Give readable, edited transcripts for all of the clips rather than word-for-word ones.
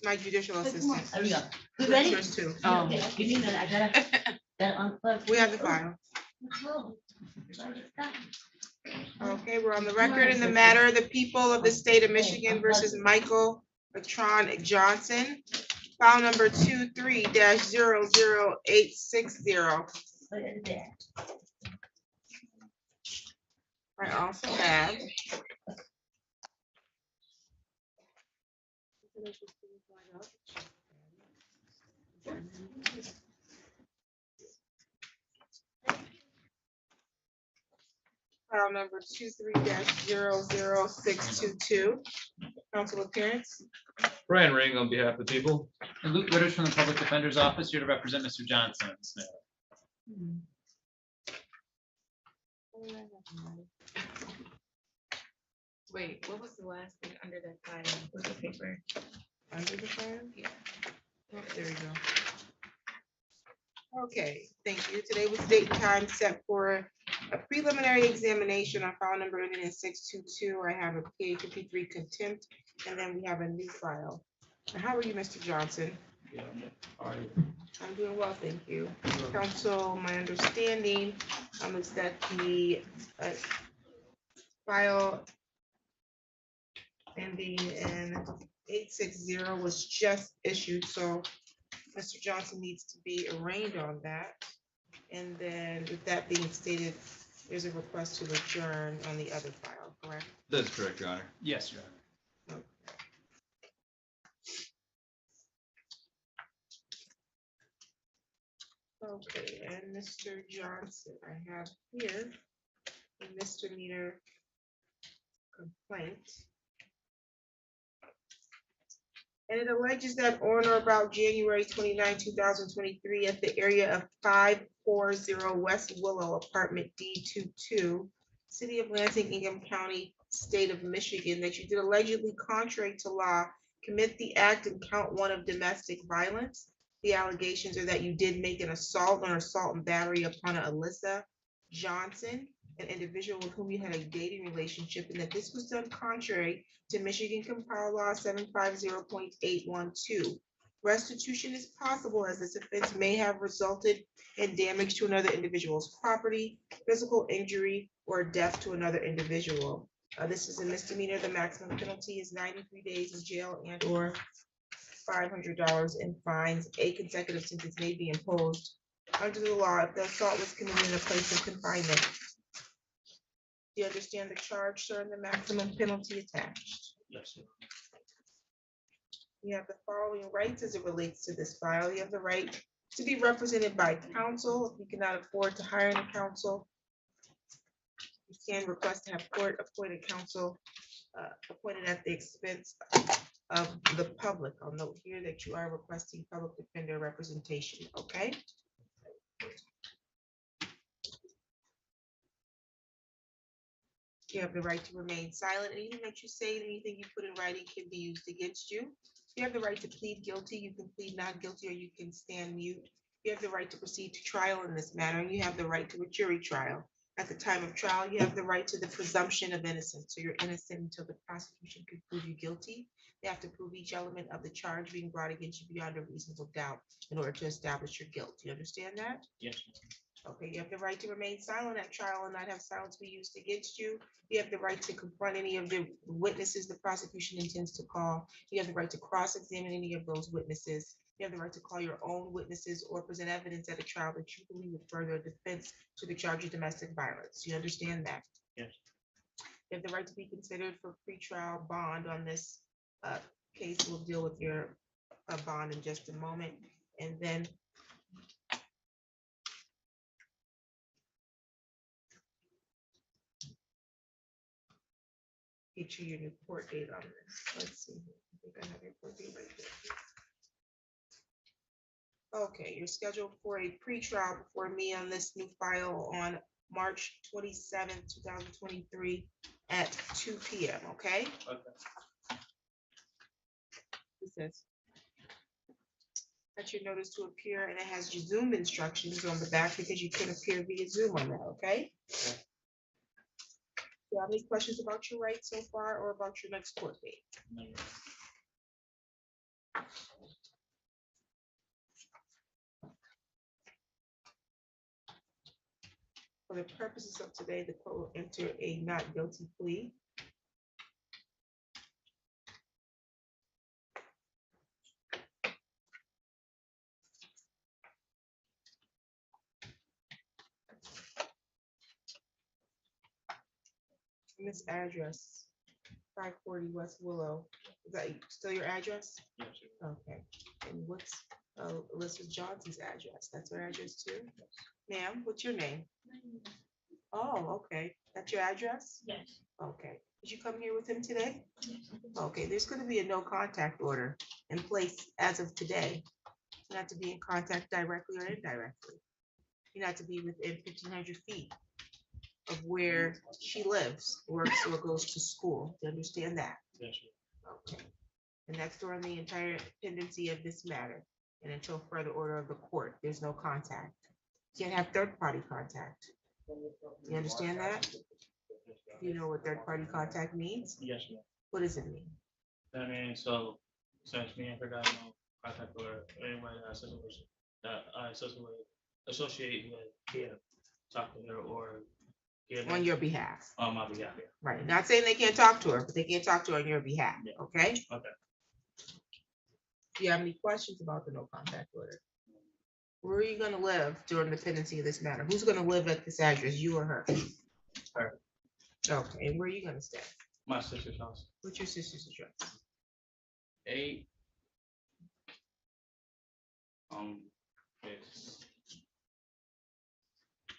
My judicial assistant. There we go. We ready? Yours too. Give me a minute. I gotta unplug. We have the file. Okay, we're on the record in the matter of the people of the state of Michigan versus Michael Patron Johnson. File number 23-00860. I also have. File number 23-00622. Council appearance. Brian Ring on behalf of the people. And Luke Witters from the Public Defender's Office here to represent Mr. Johnson in this matter. Wait, what was the last thing under that file? What's the paper? Under the file? Yeah. Oh, there we go. Okay, thank you. Today was date and time set for a preliminary examination on file number ending in 622. I have a PA 53 contempt, and then we have a new file. How are you, Mr. Johnson? I'm doing well, thank you. Council, my understanding is that the file ending in 860 was just issued, so Mr. Johnson needs to be arraigned on that. And then with that being stated, there's a request to adjourn on the other file, correct? That's correct, Your Honor. Yes, Your Honor. Okay, and Mr. Johnson, I have here a misdemeanor complaint. And it alleges that on or about January 29, 2023, at the area of 540 West Willow, apartment D22, City of Lansing, Ingham County, State of Michigan, that you did allegedly contrary to law commit the act in count 1 of domestic violence. The allegations are that you did make an assault or assault and battery upon Alyssa Johnson, an individual with whom you had a dating relationship, and that this was done contrary to Michigan Compiled Law 750.812. Restitution is possible as this offense may have resulted in damage to another individual's property, physical injury, or death to another individual. This is a misdemeanor. The maximum penalty is 93 days in jail and or $500 in fines. A consecutive sentence may be imposed under the law if the assault was committed in a place of confinement. Do you understand the charge, sir, and the maximum penalty attached? Yes, sir. You have the following rights as it relates to this file. You have the right to be represented by counsel. If you cannot afford to hire any counsel, you can request to have court-appointed counsel appointed at the expense of the public. I'll note here that you are requesting public defender representation, okay? You have the right to remain silent. Anything that you say, anything you put in writing can be used against you. You have the right to plead guilty. You can plead not guilty, or you can stand mute. You have the right to proceed to trial in this matter, and you have the right to a jury trial. At the time of trial, you have the right to the presumption of innocence. So you're innocent until the prosecution can prove you guilty. They have to prove each element of the charge being brought against you beyond a reasonable doubt in order to establish your guilt. Do you understand that? Yes. Okay, you have the right to remain silent at trial and not have silence be used against you. You have the right to confront any of the witnesses the prosecution intends to call. You have the right to cross-examine any of those witnesses. You have the right to call your own witnesses or present evidence at a trial that you believe would further a defense to the charge of domestic violence. You understand that? Yes. You have the right to be considered for pretrial bond on this case. We'll deal with your bond in just a moment. And then get you your new court date on this. Let's see. I think I have your court date right there. Okay, you're scheduled for a pretrial before me on this new file on March 27th, 2023 at 2 p.m. Okay? Okay. It says that's your notice to appear, and it has your Zoom instructions on the back because you can appear via Zoom on that. Okay? you have any questions about your rights so far or about your next court date? For the purposes of today, the court will enter a not guilty plea. And this address, 540 West Willow, is that still your address? Okay, and what's Alyssa Johnson's address? That's her address too? Ma'am, what's your name? Oh, okay, that's your address? Yes. Okay, did you come here with him today? Okay, there's gonna be a no contact order in place as of today. You have to be in contact directly or indirectly. You have to be within 1,500 feet of where she lives, works, or goes to school. Do you understand that? Okay. And that's during the entire pendency of this matter and until further order of the court, there's no contact. You can't have third-party contact. You understand that? Do you know what third-party contact means? Yes, ma'am. What does it mean? I mean, so since me and her got no contact or anyone that I associate with, yeah, talk to her or give On your behalf, on my behalf. Yeah. right? Not saying they can't talk to her, but they can't talk to her on your behalf, Yeah. okay? Okay. Do you have any questions about the no contact order? Where are you gonna live during the pendency of this matter? Who's gonna live at this address, you or her? Her. Okay, and where are you gonna stay? My sister's house. What's your sister's address? 8. It's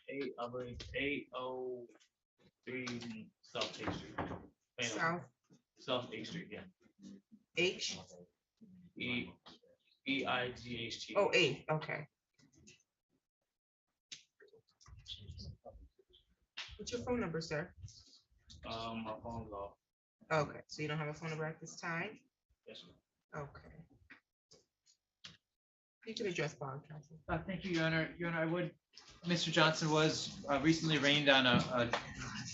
8. I believe 803 South 8th Street. South South 8th Street. Yeah. H, EIGHT. oh, 8, okay. What's your phone number, sir? My phone's off. Okay, so you don't have a phone number at this time? Yes, ma'am. Okay. You can address bond counsel. Thank you, Your Honor. Your Honor, I would, Mr. Johnson was recently arraigned on a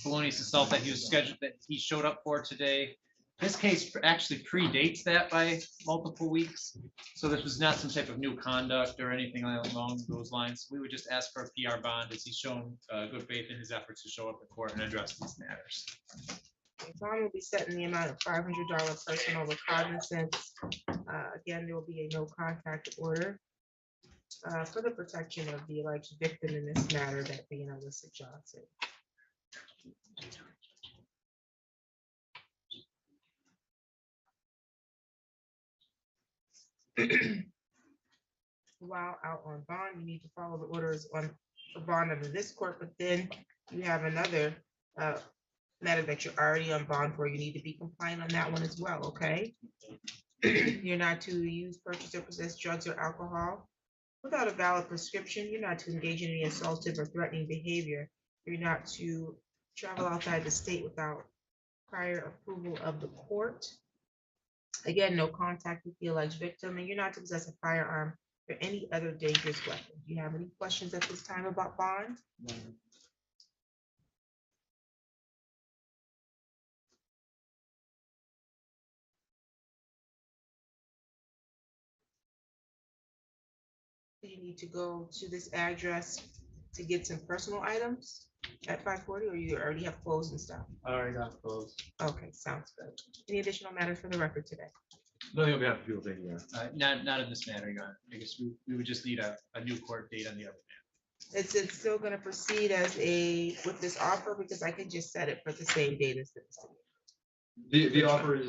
felonious assault that he was scheduled, that he showed up for today. This case actually predates that by multiple weeks, so this was not some type of new conduct or anything along those lines. We would just ask for a PR bond as he's shown good faith in his efforts to show up at court and address these matters. The bond will be set in the amount of $500 personal recognizance. Again, there will be a no contact order for the protection of the alleged victim in this matter, that being Alyssa Johnson. While out on bond, you need to follow the orders on the bond under this court, but then you have another matter that you're already on bond for. You need to be compliant on that one as well, okay? You're not to use, purchase, or possess drugs or alcohol without a valid prescription. You're not to engage in any assaultive or threatening behavior. You're not to travel outside the state without prior approval of the court. Again, no contact with the alleged victim, and you're not to possess a firearm or any other dangerous weapon. Do you have any questions at this time about bond? Do you need to go to this address to get some personal items at 540, or you already have clothes and stuff? I already got clothes. Okay, sounds good. Any additional matters for the record today? Nothing on behalf of people, thank you. Not in this matter, Your Honor. I guess we would just need a new court date on the other matter. It's still gonna proceed as with this offer, because I can just set it for the same date as this. The offer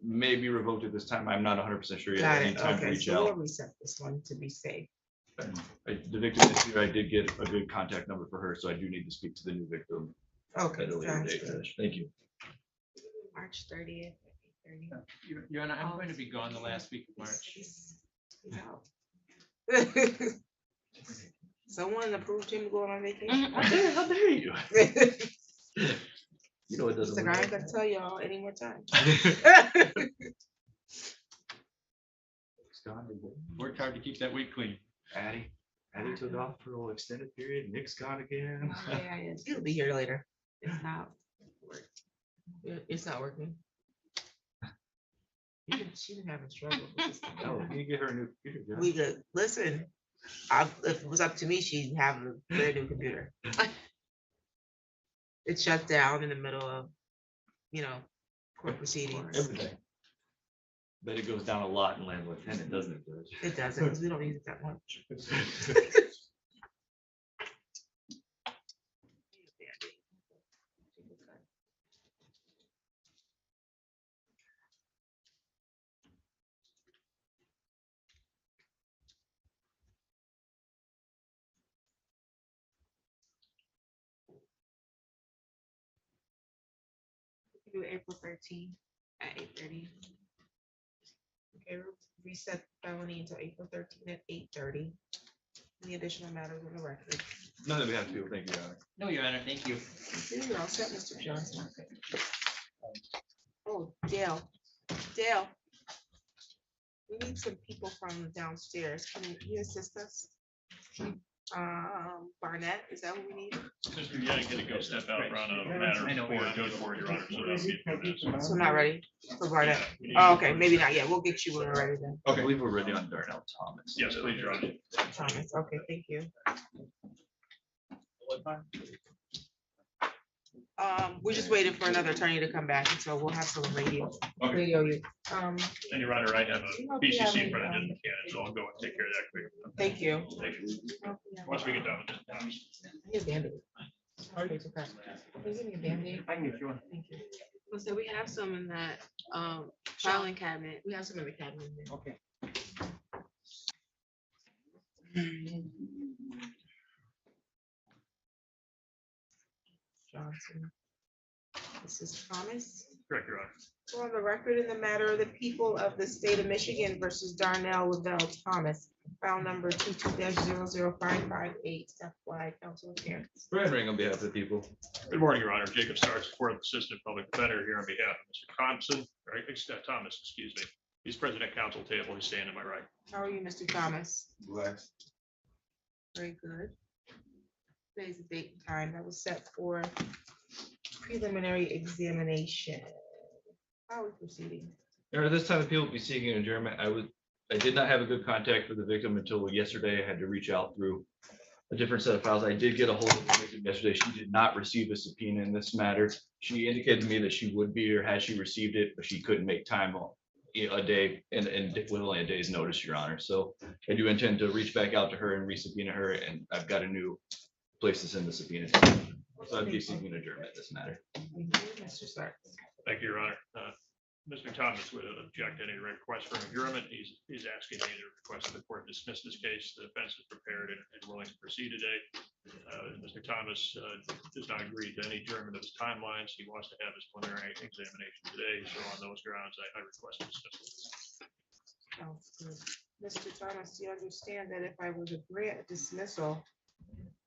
may be revoked at this time. I'm not 100% sure yet. Got I it, need time to okay, reach so we'll out. reset this one to be safe. The victim this year, I did get a good contact number for her, so I do need to speak to the new victim Okay, at a later sounds date. good. Thank you. March 30th. 30. Your Honor, I'm going to be gone the last week of March. He's out. Someone approved him going on vacation. How dare you? You know it He's doesn't. like, I work ain't gonna tell y'all any more time. It's gone. Worked hard to keep that week clean. Addie took off for an extended period. Nick's gone again. Oh, yeah, He'll be here later. it's out. It's not working. She been having trouble with this thing. No, you get her a new computer. John. We could, listen, if it was up to me, she'd have a brand new computer. It shut down in the middle of, court proceedings. Everything. Bet it goes down a lot in landlord tenant, doesn't it, Judge? It doesn't, because we don't use it that much. Do April 13th at 8:30. Okay, we'll reset felony until April 13th at 8:30. Any additional matters on the record? None that we have to do, thank you, Your Honor. No, Your Honor, thank you. You're all set, Mr. Johnson. Oh, Dale, we need some people from downstairs. Can you assist us? Barnett, is that what we need? Mr. Young, gonna go step out, run a matter I know. for go for Your Honor. So that'll be a few minutes. So not ready for Barnett? We need- Oh, okay, maybe not yet. We'll get you when we're ready then. I believe we're ready on Darnell Thomas. Yes, please, Your Honor. Thomas, okay, thank you. We're just waiting for another attorney to come back, so we'll have some radio you. And Your Honor, I have a BCC in front of Judge Buchanan, so I'll go and take care of that quick. Thank you. Thank you. Once we get done with this. Here's Band-Aid. Okay, it's okay. Can you give me a Band-Aid? I can get you one. Thank you. So we have some in that filing cabinet. We have some in the cabinet. there. Okay. Johnson. This is Thomas. Correct, Your Honor. So on the record in the matter of the people of the state of Michigan versus Darnell Thomas, file number 22-00558, FY council appearance. Brad Ring on behalf of the people. Good morning, Your Honor. Jacob Starks, Fourth Assistant Public Defender here on behalf of Mr. Thompson, right, Thomas, excuse me. He's president council table. He's standing to my right. How are you, Mr. Thomas? Bless. Very good. Today's the date and time that was set for preliminary examination. How are we proceeding? At this time, the people will be seeking an adjournment. I did not have a good contact with the victim until yesterday. I had to reach out through a different set of files. I did get a hold of the victim yesterday. She did not receive a subpoena in this matter. She indicated to me that she would be, or had she received it, but she couldn't make time on a day and with only a day's notice, Your Honor. So I do intend to reach back out to her and re-subpoena her, and I've got a new place to send the subpoena to. So I'd be seeking adjournment in this matter. Thank you, Mr. Starks. Thank you, Your Honor. Mr. Thomas would object to any request for an adjournment. He's asking me to request that the court dismiss this case. The defense is prepared and willing to proceed today. Mr. Thomas does not agree to any adjournment of his timelines. He wants to have his preliminary examination today. So on those grounds, I request dismissal. Sounds good. Mr. Thomas, do you understand that if I were to grant dismissal,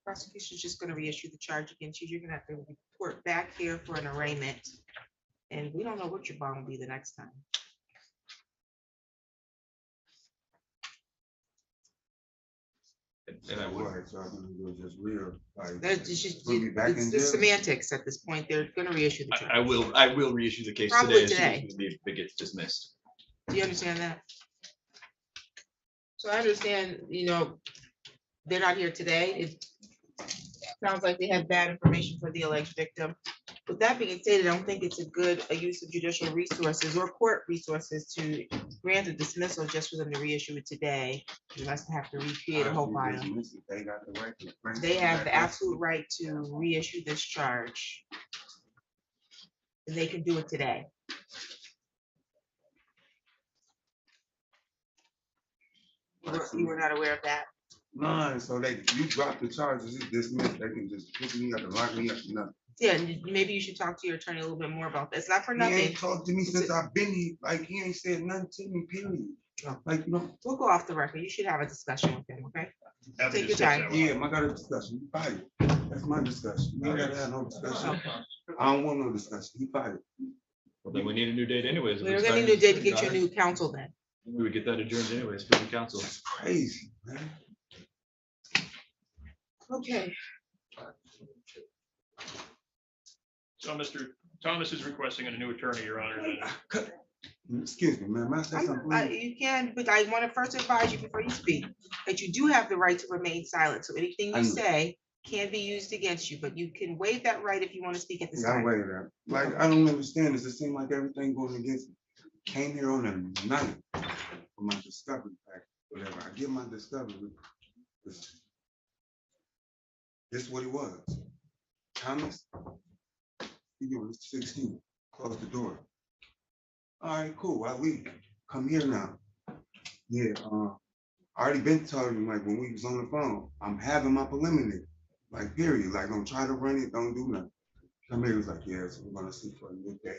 prosecution is just going to reissue the charge against you? You're going to have to report back here for an arraignment. And we don't know what your bond will be the next time. And I would. Right, so I'm gonna do just real, like, It's just, we'll be back it's in the jail? semantics at this point. They're going to reissue the charge. I will reissue the case Probably today as soon as it gets dismissed. Do you understand that? So I understand, they're not here today. It sounds like they had bad information for the alleged victim. With that being stated, I don't think it's a use of judicial resources or court resources to grant a dismissal just for them to reissue it today. You must have to recreate a whole file. They got the right to bring They it have back. the absolute right to reissue this charge. And they can do it today. You were not aware of that? No, so you drop the charges, it's dismissed, they can just put me up and lock me up, nothing. Yeah, and maybe you should talk to your attorney a little bit more about this. Not for He nothing. ain't talked to me since I've been here, like, he ain't said nothing to me, period. Oh. Like, We'll go off the record. You should have a discussion with him, okay? Happy Take to your discuss time. that with yeah, you. I got a discussion, he fired. That's my discussion, you ain't gotta have no discussion. Okay. I don't want no discussion, he fired. Well, then we need a new date anyways. We're gonna need a day to get your new counsel then. We would get that adjourned anyways for the council. That's crazy, man. Okay. So, Mr. Thomas is requesting a new attorney, Your Honor. Excuse me, man, may I say something, please? You can, but I want to first advise you before you speak, that you do have the right to remain silent. So anything I you know. say can be used against you, but you can waive that right if you want to speak at this Yeah, I time. waited that. Like, I don't understand this. It seems like everything going against me. Came here on a night for my discovery pack, whatever. I get my discovery. This is what it was. Thomas, you know, it's 16. Close the door. All right, cool. I leave. Come here now. Yeah, I already been telling him, like, when we was on the phone, I'm having my preliminary. Like, period. Like, don't try to run it, don't do nothing. Come here, he was like, yeah, so we're gonna see for a new day.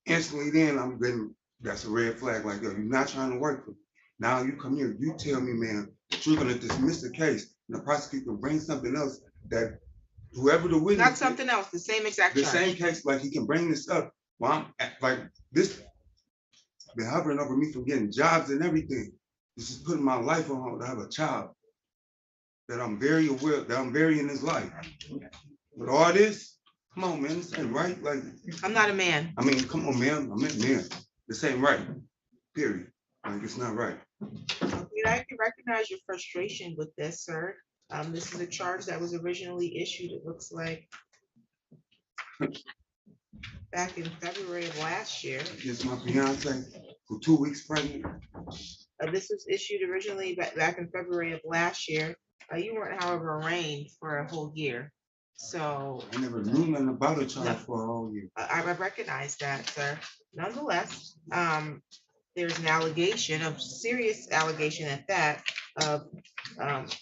Instantly then, I'm getting, that's a red flag, like, yo, you're not trying to work for me. Now you come here, you tell me, man, that you're gonna dismiss the case, and the prosecutor can bring something else that whoever the witness. Not something else, the same exact The charge. same case, like, he can bring this up, well, like, this been hovering over me from getting jobs and everything. This is putting my life on hold. I have a child that I'm very aware, that I'm very in his life. With all this, come on, man, this ain't right. Like, I'm not a man. I mean, come on, man. I mean, man, this ain't right. Period. Like, it's not right. Okay, I can recognize your frustration with this, sir. This is a charge that was originally issued, it looks like, back in February of last year. It's my fiance for 2 weeks pregnant. This was issued originally back in February of last year. You weren't, however, arraigned for a whole year. So I never knew nothing about a child for a whole year. I recognize that, sir. Nonetheless, there's an allegation, of serious allegation at that, of count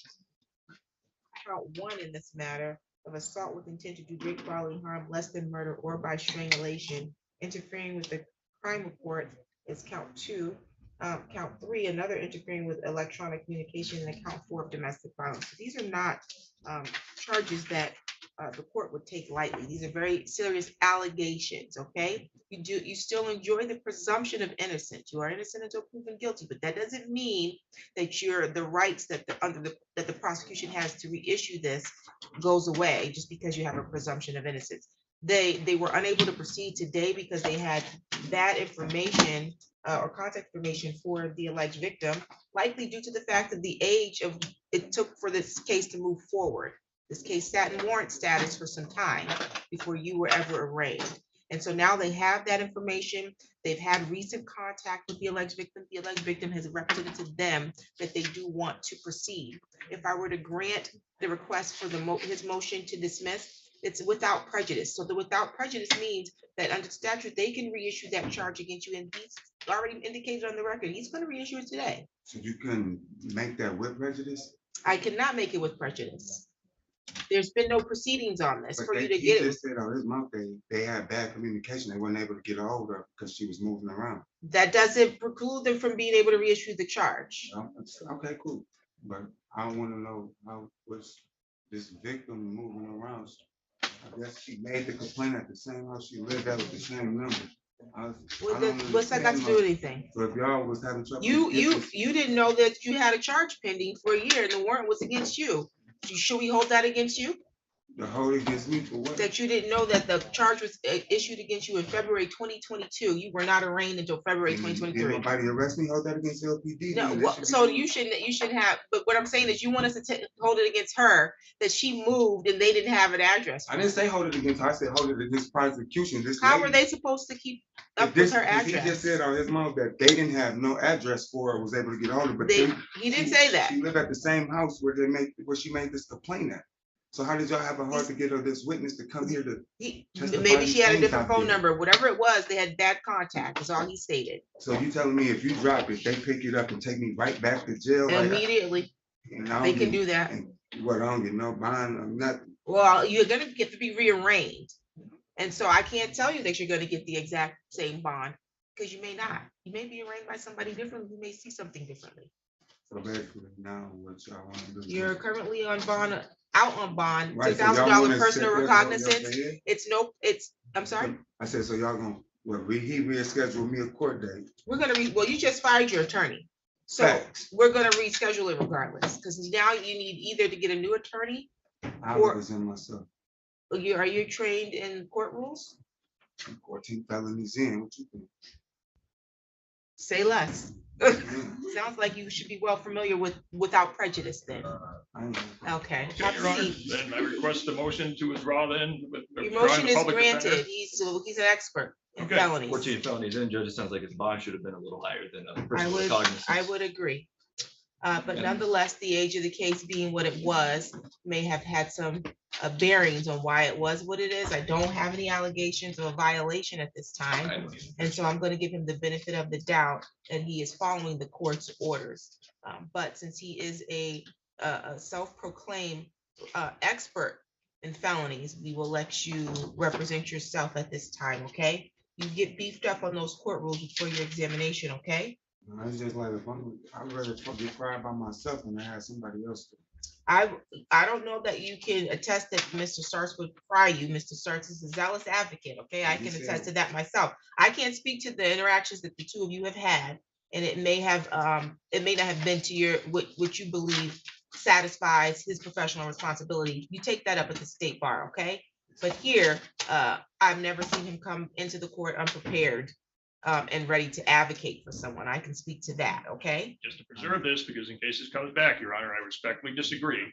1 in this matter, of assault with intent to do great bodily harm, less than murder, or by strangulation, interfering with the crime report is count 2. Count 3, another interfering with electronic communication, and count 4 of domestic violence. So these are not charges that the court would take lightly. These are very serious allegations, okay? You still enjoy the presumption of innocence. You are innocent until proven guilty, but that doesn't mean that the rights that the prosecution has to reissue this goes away just because you have a presumption of innocence. They were unable to proceed today because they had bad information or contact information for the alleged victim, likely due to the fact of the age of it took for this case to move forward. This case sat in warrant status for some time before you were ever arraigned. And so now they have that information. They've had recent contact with the alleged victim. The alleged victim has represented to them that they do want to proceed. If I were to grant the request for his motion to dismiss, it's without prejudice. So the without prejudice means that under statute, they can reissue that charge against you. And he's already indicated on the record, he's going to reissue it today. So you can make that with prejudice? I cannot make it with prejudice. There's been no proceedings on this But for you he to get it. just said on his mouth, they had bad communication. They weren't able to get a hold of her because she was moving around. That doesn't preclude them from being able to reissue the charge. Okay, cool. But I want to know how was this victim moving around? I guess she made the complaint at the same house she lived at with the same number. What's that got to do with anything? So if y'all was having trouble. You didn't know that you had a charge pending for a year and the warrant was against you. Should we hold that against you? The hold against me for what? That you didn't know that the charge was issued against you in February 2022. You were not arraigned until February 2023. Did nobody arrest me? Hold that against LPD? No, so you shouldn't have, but what I'm saying is you want us to hold it against her, that she moved and they didn't have an address. I didn't say hold it against her. I said hold it against prosecution. How were they supposed to keep up with her He address? just said on his mouth that they didn't have no address for her, was able to get hold of her. But He didn't say that. She lived at the same house where she made this complaint at. So how did y'all have a hard to get her this witness to come here to testify? Maybe she had a these different things out phone there? number, whatever it was, they had bad contact, is all he stated. So you telling me if you drop it, they pick it up and take me right back to jail? Immediately, they can do that. What, I don't get no bond, I'm not. Well, you're gonna get to be rearranged. And so I can't tell you that you're gonna get the exact same bond, because you may not. You may be arraigned by somebody different, who may see something differently. So basically now what y'all want to do? You're currently on bond, out on bond, Right, so y'all $10,000 wanna personal set that recognizance. on your head? I'm sorry, I said, so y'all gonna, he rescheduled me a court date. we're gonna well, you just fired your attorney. So Facts. we're gonna reschedule it regardless, because now you need either to get a new attorney. I Or- represent myself. Are you trained in court rules? 14 felonies in, what you think? Say less. Yeah, Sounds like you should be well familiar with without prejudice then. I ain't- Okay. Okay, Have Your a Honor, seat. then I request the motion to withdraw then with. Your withdrawing motion the is public defender. granted. He's an expert in Okay, felonies. 14 felonies in, Judge, it sounds like his bond should have been a little higher than a I personal would, recognizance. I would agree. But Yeah. nonetheless, the age of the case being what it was, may have had some bearings on why it was what it is. I don't have any allegations of a violation at this time. I don't even- And so I'm gonna give him the benefit of the doubt that he is following the court's orders. But since he is a self-proclaimed expert in felonies, we will let you represent yourself at this time, okay? You get beefed up on those court rules before your examination, okay? No, it's just like, if I'd rather get fried by myself than I have somebody else. to- I don't know that you can attest that Mr. Starks would pry you. Mr. Starks is a zealous advocate, okay? I He can said- attest to that myself. I can't speak to the interactions that the two of you have had. And it may not have been to your, what you believe satisfies his professional responsibility. You take that up at the state bar, okay? But here, I've never seen him come into the court unprepared and ready to advocate for someone. I can speak to that, okay? Just to preserve this, because in case this comes back, Your Honor, I respectfully disagree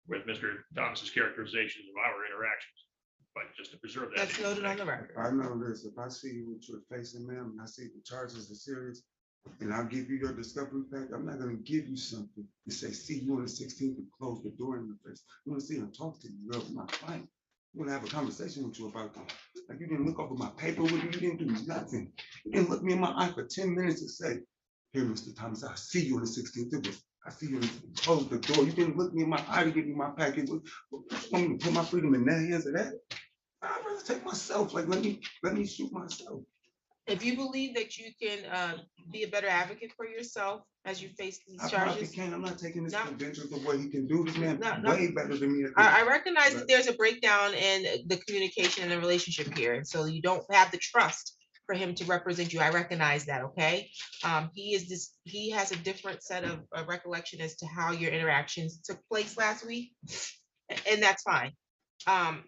with Mr. Thomas's characterizations of our interactions. But just to preserve that. That's noted on the record. I know this, if I see what you're facing, ma'am, and I see the charges are serious, and I'll give you your discovery pack, I'm not gonna give you something and say, see you on the 16th and close the door in your face. You wanna see and talk to you, my client. You wanna have a conversation with you about that. Like, you didn't look over my paper with me, you didn't do nothing. You didn't look me in my eye for 10 minutes and say, here, Mr. Thomas, I see you on the 16th. I see you close the door. You didn't look me in my eye to give me my package. You want me to put my freedom in their hands of that? I'd rather take myself, like, let me shoot myself. If you believe that you can be a better advocate for yourself as you face these I probably charges, can. I'm not taking this No. credentials of what he can do. This man No, no. way better than me. at this. I recognize that Right. there's a breakdown in the communication and the relationship here, and so you don't have the trust for him to represent you. I recognize that, okay? He has a different set of recollection as to how your interactions took place last week, and that's fine.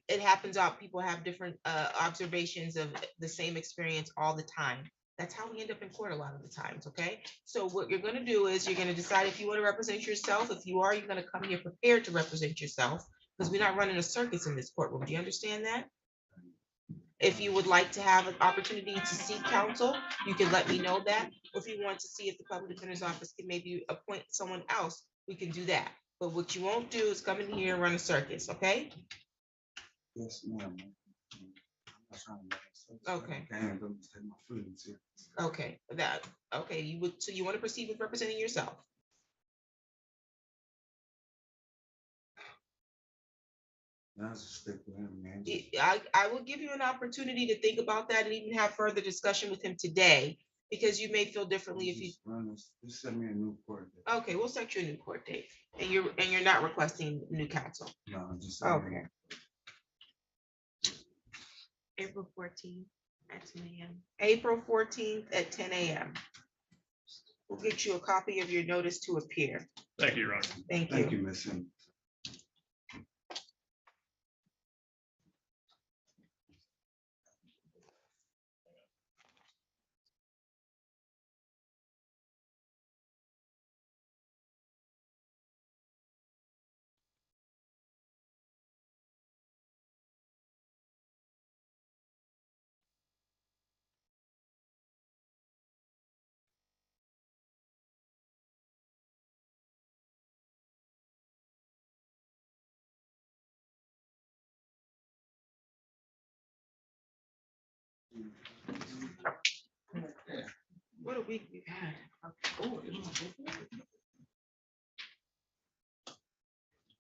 It happens out, people have different observations of the same experience all the time. That's how we end up in court a lot of the times, okay? So what you're gonna do is you're gonna decide if you want to represent yourself. If you are, you're gonna come here prepared to represent yourself, because we're not running a circus in this courtroom. Do you understand that? If you would like to have an opportunity to seek counsel, you can let me know that. If you want to see if the public defender's office can maybe appoint someone else, we can do that. But what you won't do is come in here and run a circus, okay? Yes, ma'am. I'm not trying to make sense. Okay. Damn, don't take my freedom serious. Okay, so you want to proceed with representing yourself? That's a stick with him, man. I will give you an opportunity to think about that and even have further discussion with him today, because you may feel differently if you, Just send me a new court date. okay, we'll set you a new court date. And you're not requesting new counsel. No, just send me. Okay. April 14th at 10 a.m. April 14th at 10 a.m. We'll get you a copy of your notice to appear. Thank you, Your Honor. Thank Thank you. you, Miss Simmons. What a week we've had.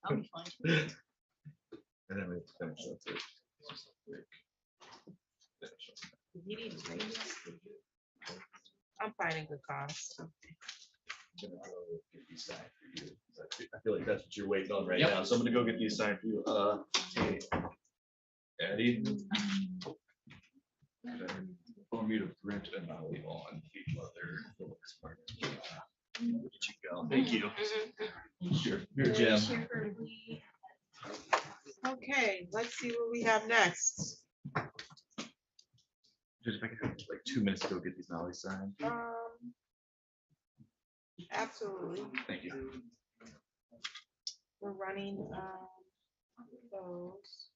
I'm fine. And then we have to finish up with- You need to bring this. I'm finding good cause. I'm gonna go get these signed for you. I feel like that's what you're waiting on right Yep. now, so I'm gonna go get these signed for you. Hey, Eddie. Want me to print and I'll leave on each other. Where'd you go? Thank you. Sure. Here, Jim. Okay, let's see what we have next. Just if I could have like 2 minutes to go get these Molly signed. Absolutely. Thank you. We're running those.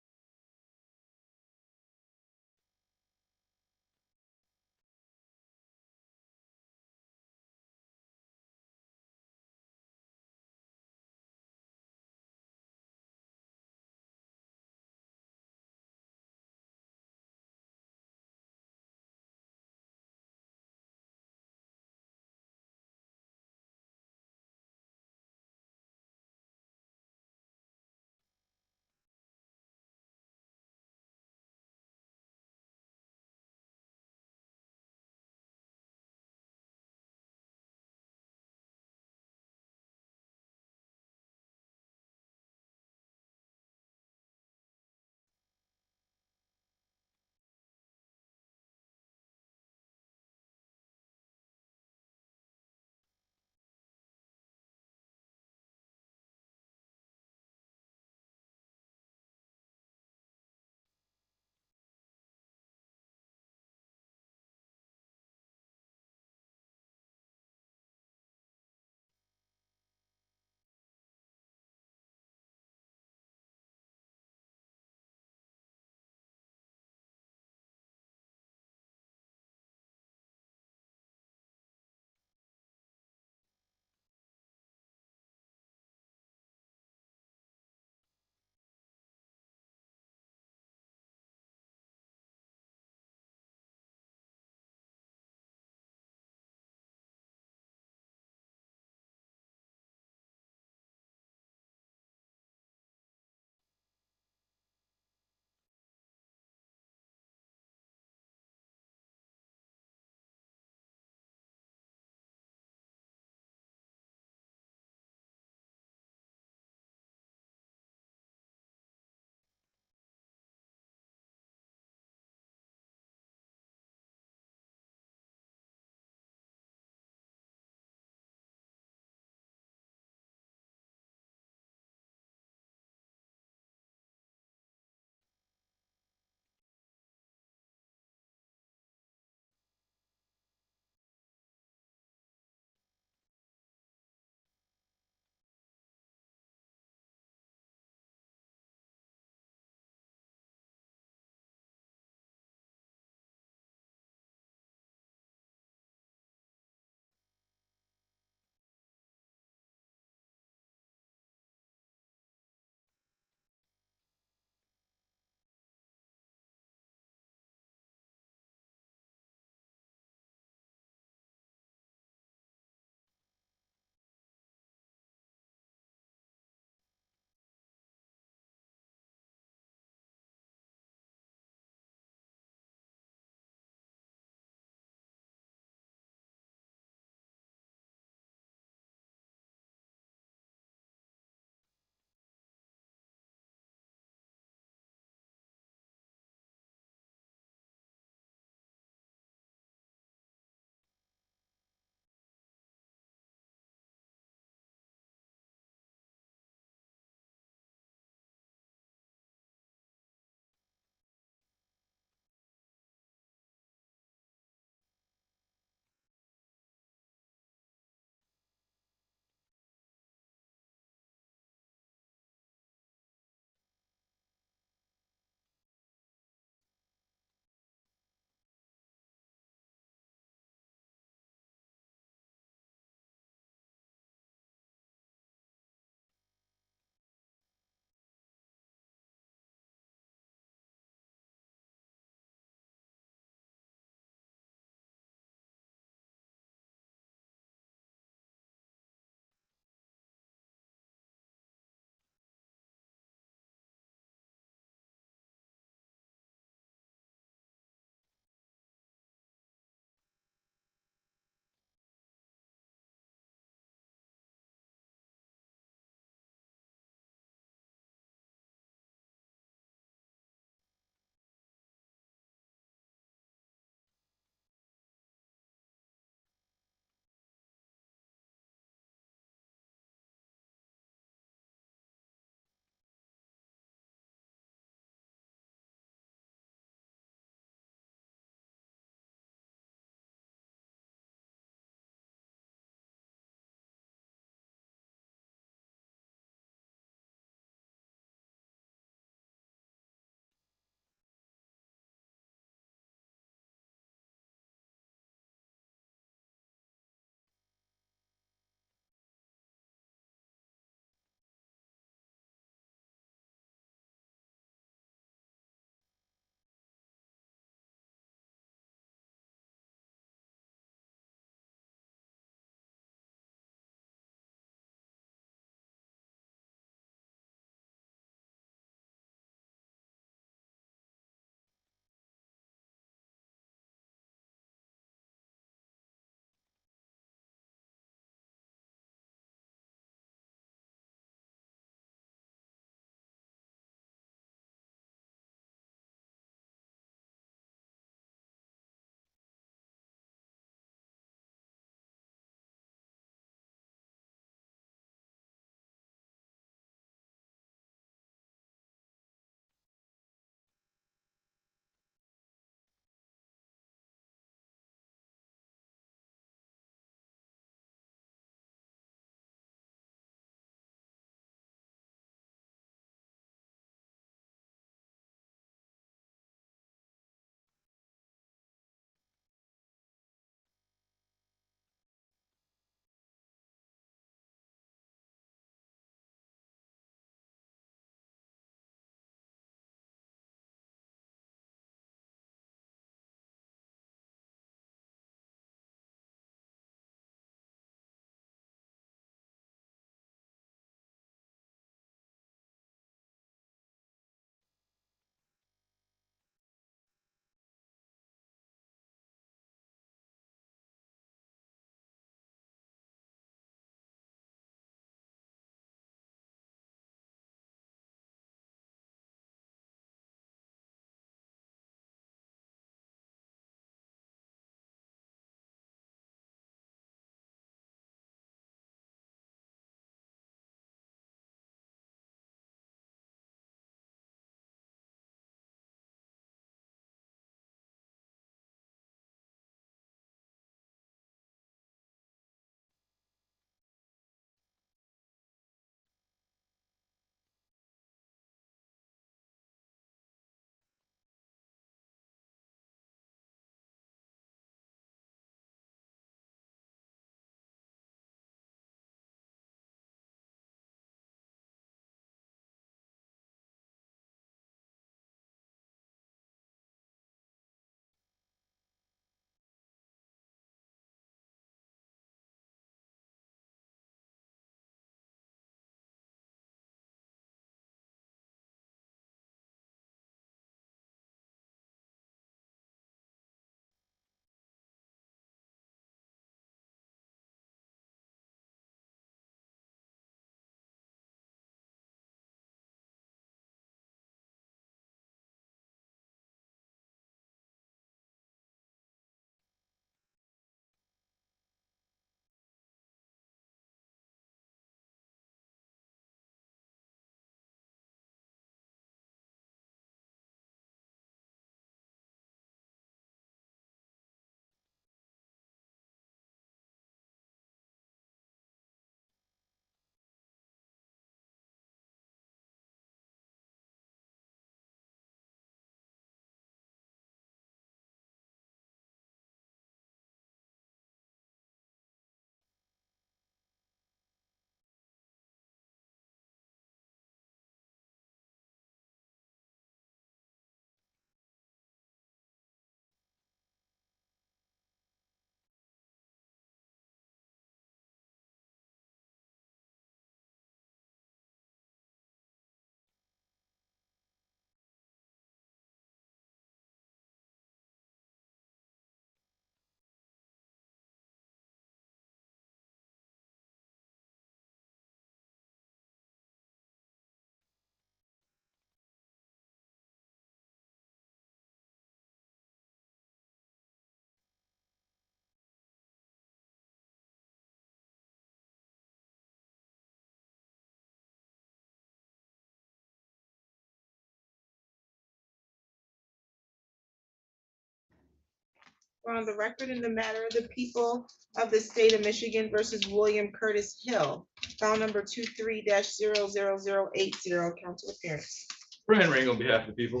We're on the record in the matter of the people of the state of Michigan versus William Curtis Hill, file number 23-00080, council appearance. Brian Ring on behalf of the people.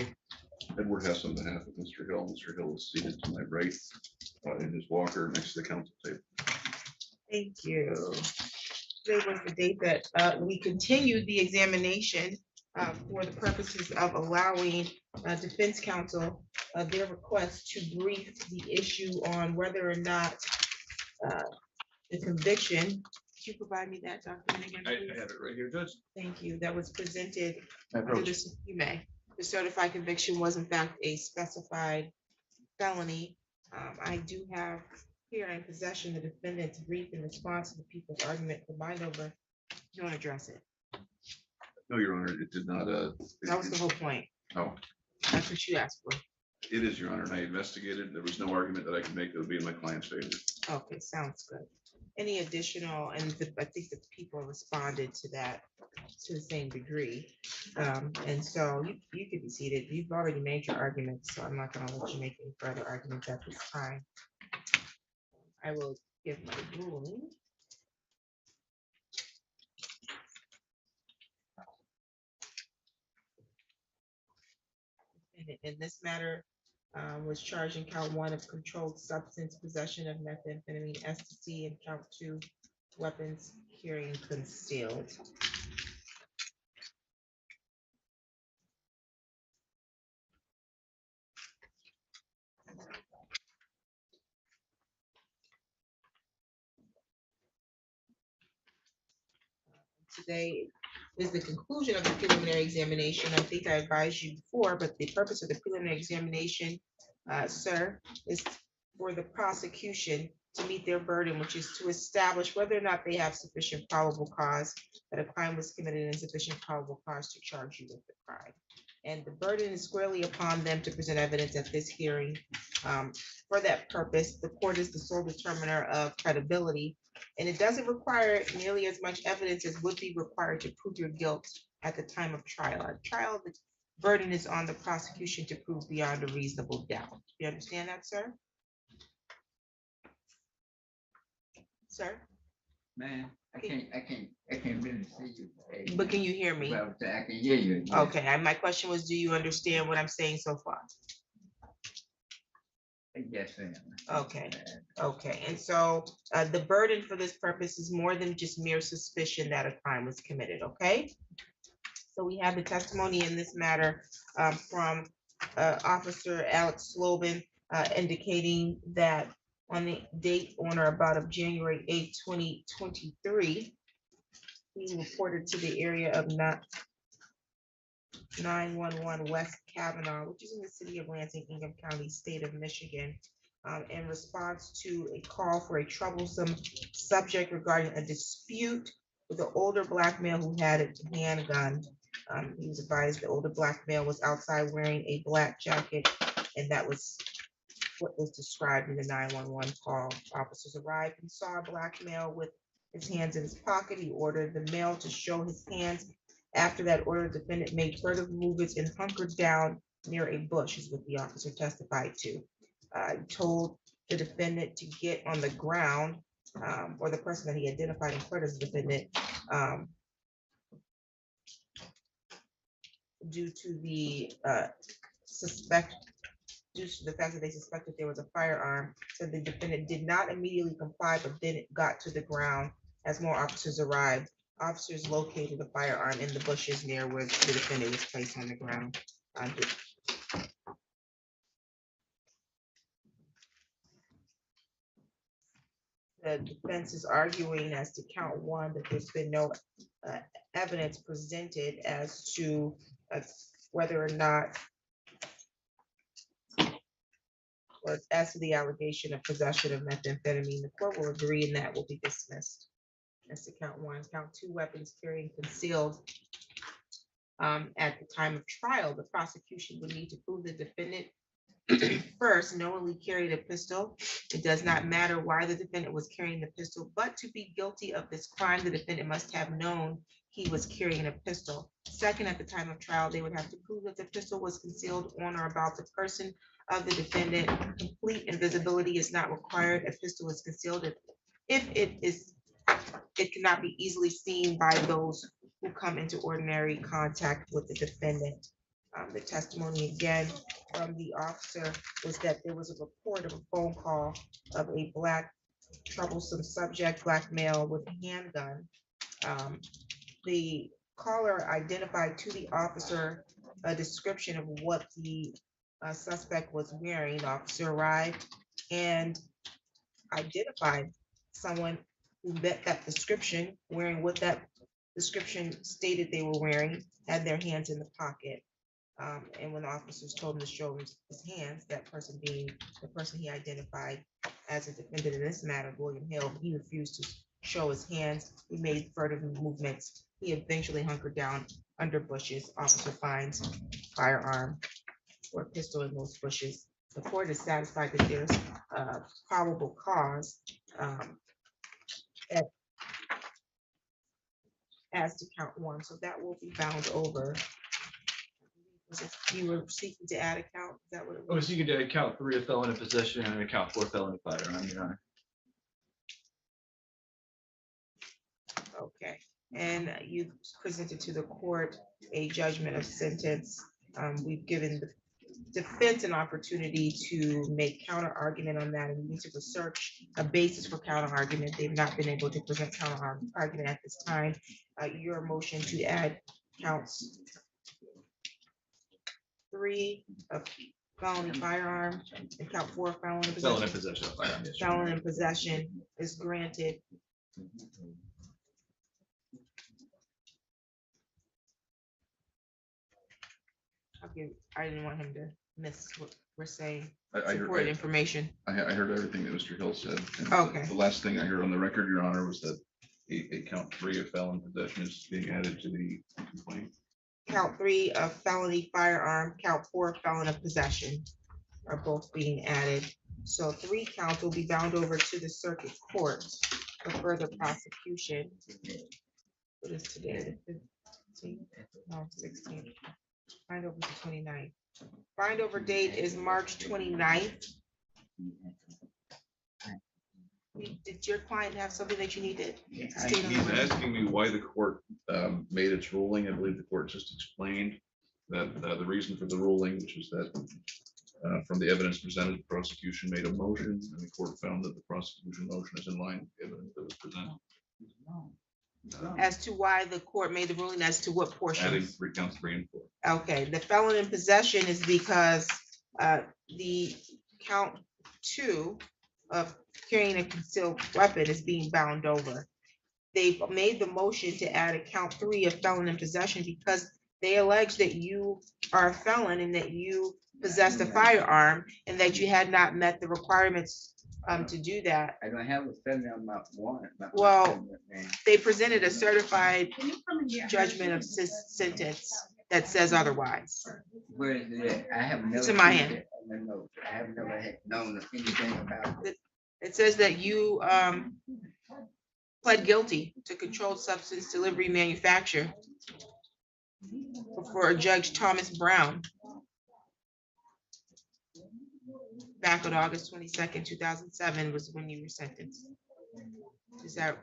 Edward Hess on behalf of Mr. Hill. Mr. Hill is seated to my right in his walker next to the council table. Thank you. Today was the date that we continued the examination for the purposes of allowing defense counsel their request to brief the issue on whether or not the conviction. Could you provide me that document again, I please? have it right here, Judge. Thank you. That was presented under Approach. this, you may. The certified conviction was in fact a specified felony. I do have here in possession the defendant's brief in response to the people's argument. Combined over, you want to address it? No, Your Honor, it did not. That was the whole point. No, That's what you asked for. it is, Your Honor, and I investigated. There was no argument that I could make that would be in my client's favor. Okay, sounds good. Any additional, and I think the people responded to that to the same degree. And so you could be seated. You've already made your arguments, so I'm not gonna let you make any further arguments at this time. I will give my ruling. In this matter, was charged in count 1 of controlled substance possession of methamphetamine ecstasy, and count 2 weapons carrying concealed. Today is the conclusion of the preliminary examination. I think I advised you before, but the purpose of the preliminary examination, sir, is for the prosecution to meet their burden, which is to establish whether or not they have sufficient probable cause that a crime was committed and sufficient probable cause to charge you with the crime. And the burden is squarely upon them to present evidence at this hearing. For that purpose, the court is the sole determiner of credibility, and it doesn't require nearly as much evidence as would be required to prove your guilt at the time of trial. At trial, the burden is on the prosecution to prove beyond a reasonable doubt. You understand that, sir? Sir, Man, I can't really see you. Hey, but can you hear me? well, I can hear you. yes. Okay, and my question was, do you understand what I'm saying so far? Yes, ma'am. Okay. Okay, and so the burden for this purpose is more than just mere suspicion that a crime was committed, okay? So we have the testimony in this matter from Officer Alex Slobin indicating that on the date on or about of January 8th, 2023, he reported to the area of 911 West Kavanaugh, which is in the city of Lansing, Ingham County, state of Michigan, in response to a call for a troublesome subject regarding a dispute with an older black male who had a handgun. He was advised the older black male was outside wearing a black jacket, and that was what was described in the 911 call. Officers arrived and saw a black male with his hands in his pocket. He ordered the male to show his hands. After that order, the defendant made further movements and hunkered down near a bush, is what the officer testified to. Told the defendant to get on the ground, or the person that he identified in court as the defendant, due to the fact that they suspected there was a firearm. So the defendant did not immediately comply, but then it got to the ground as more officers arrived. Officers located the firearm in the bushes near where the defendant was placed on the ground. The defense is arguing as to count 1 that there's been no evidence presented as to whether or not, or as to the allegation of possession of methamphetamine. The court will agree and that will be dismissed. That's to count 1. Count 2, weapons carrying concealed. At the time of trial, the prosecution would need to prove the defendant first knowingly carried a pistol. It does not matter why the defendant was carrying the pistol, but to be guilty of this crime, the defendant must have known he was carrying a pistol. Second, at the time of trial, they would have to prove that the pistol was concealed on or about the person of the defendant. Complete invisibility is not required. A pistol is concealed if it cannot be easily seen by those who come into ordinary contact with the defendant. The testimony again from the officer was that there was a report of a phone call of a black troublesome subject, black male with a handgun. The caller identified to the officer a description of what the suspect was wearing. The officer arrived and identified someone who met that description, wearing what that description stated they were wearing, had their hands in the pocket. And when the officers told him to show his hands, that person being the person he identified as a defendant in this matter, William Hill, he refused to show his hands. He made further movements. He eventually hunkered down under bushes. Officer finds firearm or pistol in those bushes. The court is satisfied that there's probable cause as to count one, so that will be bound over. You were seeking to add a count, is that what it I was? was seeking to count 3 of felon in possession and count 4 felon in firearm, Your Honor. Okay, and you presented to the court a judgment of sentence. We've given the defense an opportunity to make counter argument on that, and we need to research a basis for counter argument. They've not been able to present counter argument at this time. Your motion to add counts 3 of felony firearm and count 4 felon in Felon in possession. possession of firearm, yes, Your Honor. Felon in possession is granted. Okay, I didn't want him to miss what we're saying. I Important heard, information. I heard everything that Mr. Hill said. and Okay. The last thing I heard on the record, Your Honor, was that a count 3 of felon possession is being added to the complaint. Count 3 of felony firearm, count 4 felon of possession are both being added. So 3 counts will be bound over to the circuit court for further prosecution. What is today? The 15th? No, 16th. Bind over to 29th. Bind over date is March 29th. Did your client have something that you needed? He's asking me why the court made its ruling. I believe the court just explained that the reason for the ruling, which is that from the evidence presented, the prosecution made a motion, and the court found that the prosecution motion is in line with the evidence that was presented. As to why the court made the ruling, as to what Adding portion? counts 3 and 4. Okay, the felon in possession is because the count 2 of carrying a concealed weapon is being bound over. They've made the motion to add a count 3 of felon in possession because they allege that you are a felon and that you possessed a firearm and that you had not met the requirements to do that. I don't have a felony on my warrant. Well, they presented a certified judgment of sentence that says otherwise. Where is it? I have never. It's in my seen hand. it on the note. I have never had known anything about it. It says that you pled guilty to controlled substance delivery manufacture before Judge Thomas Brown back on August 22nd, 2007 was when you were sentenced. Does that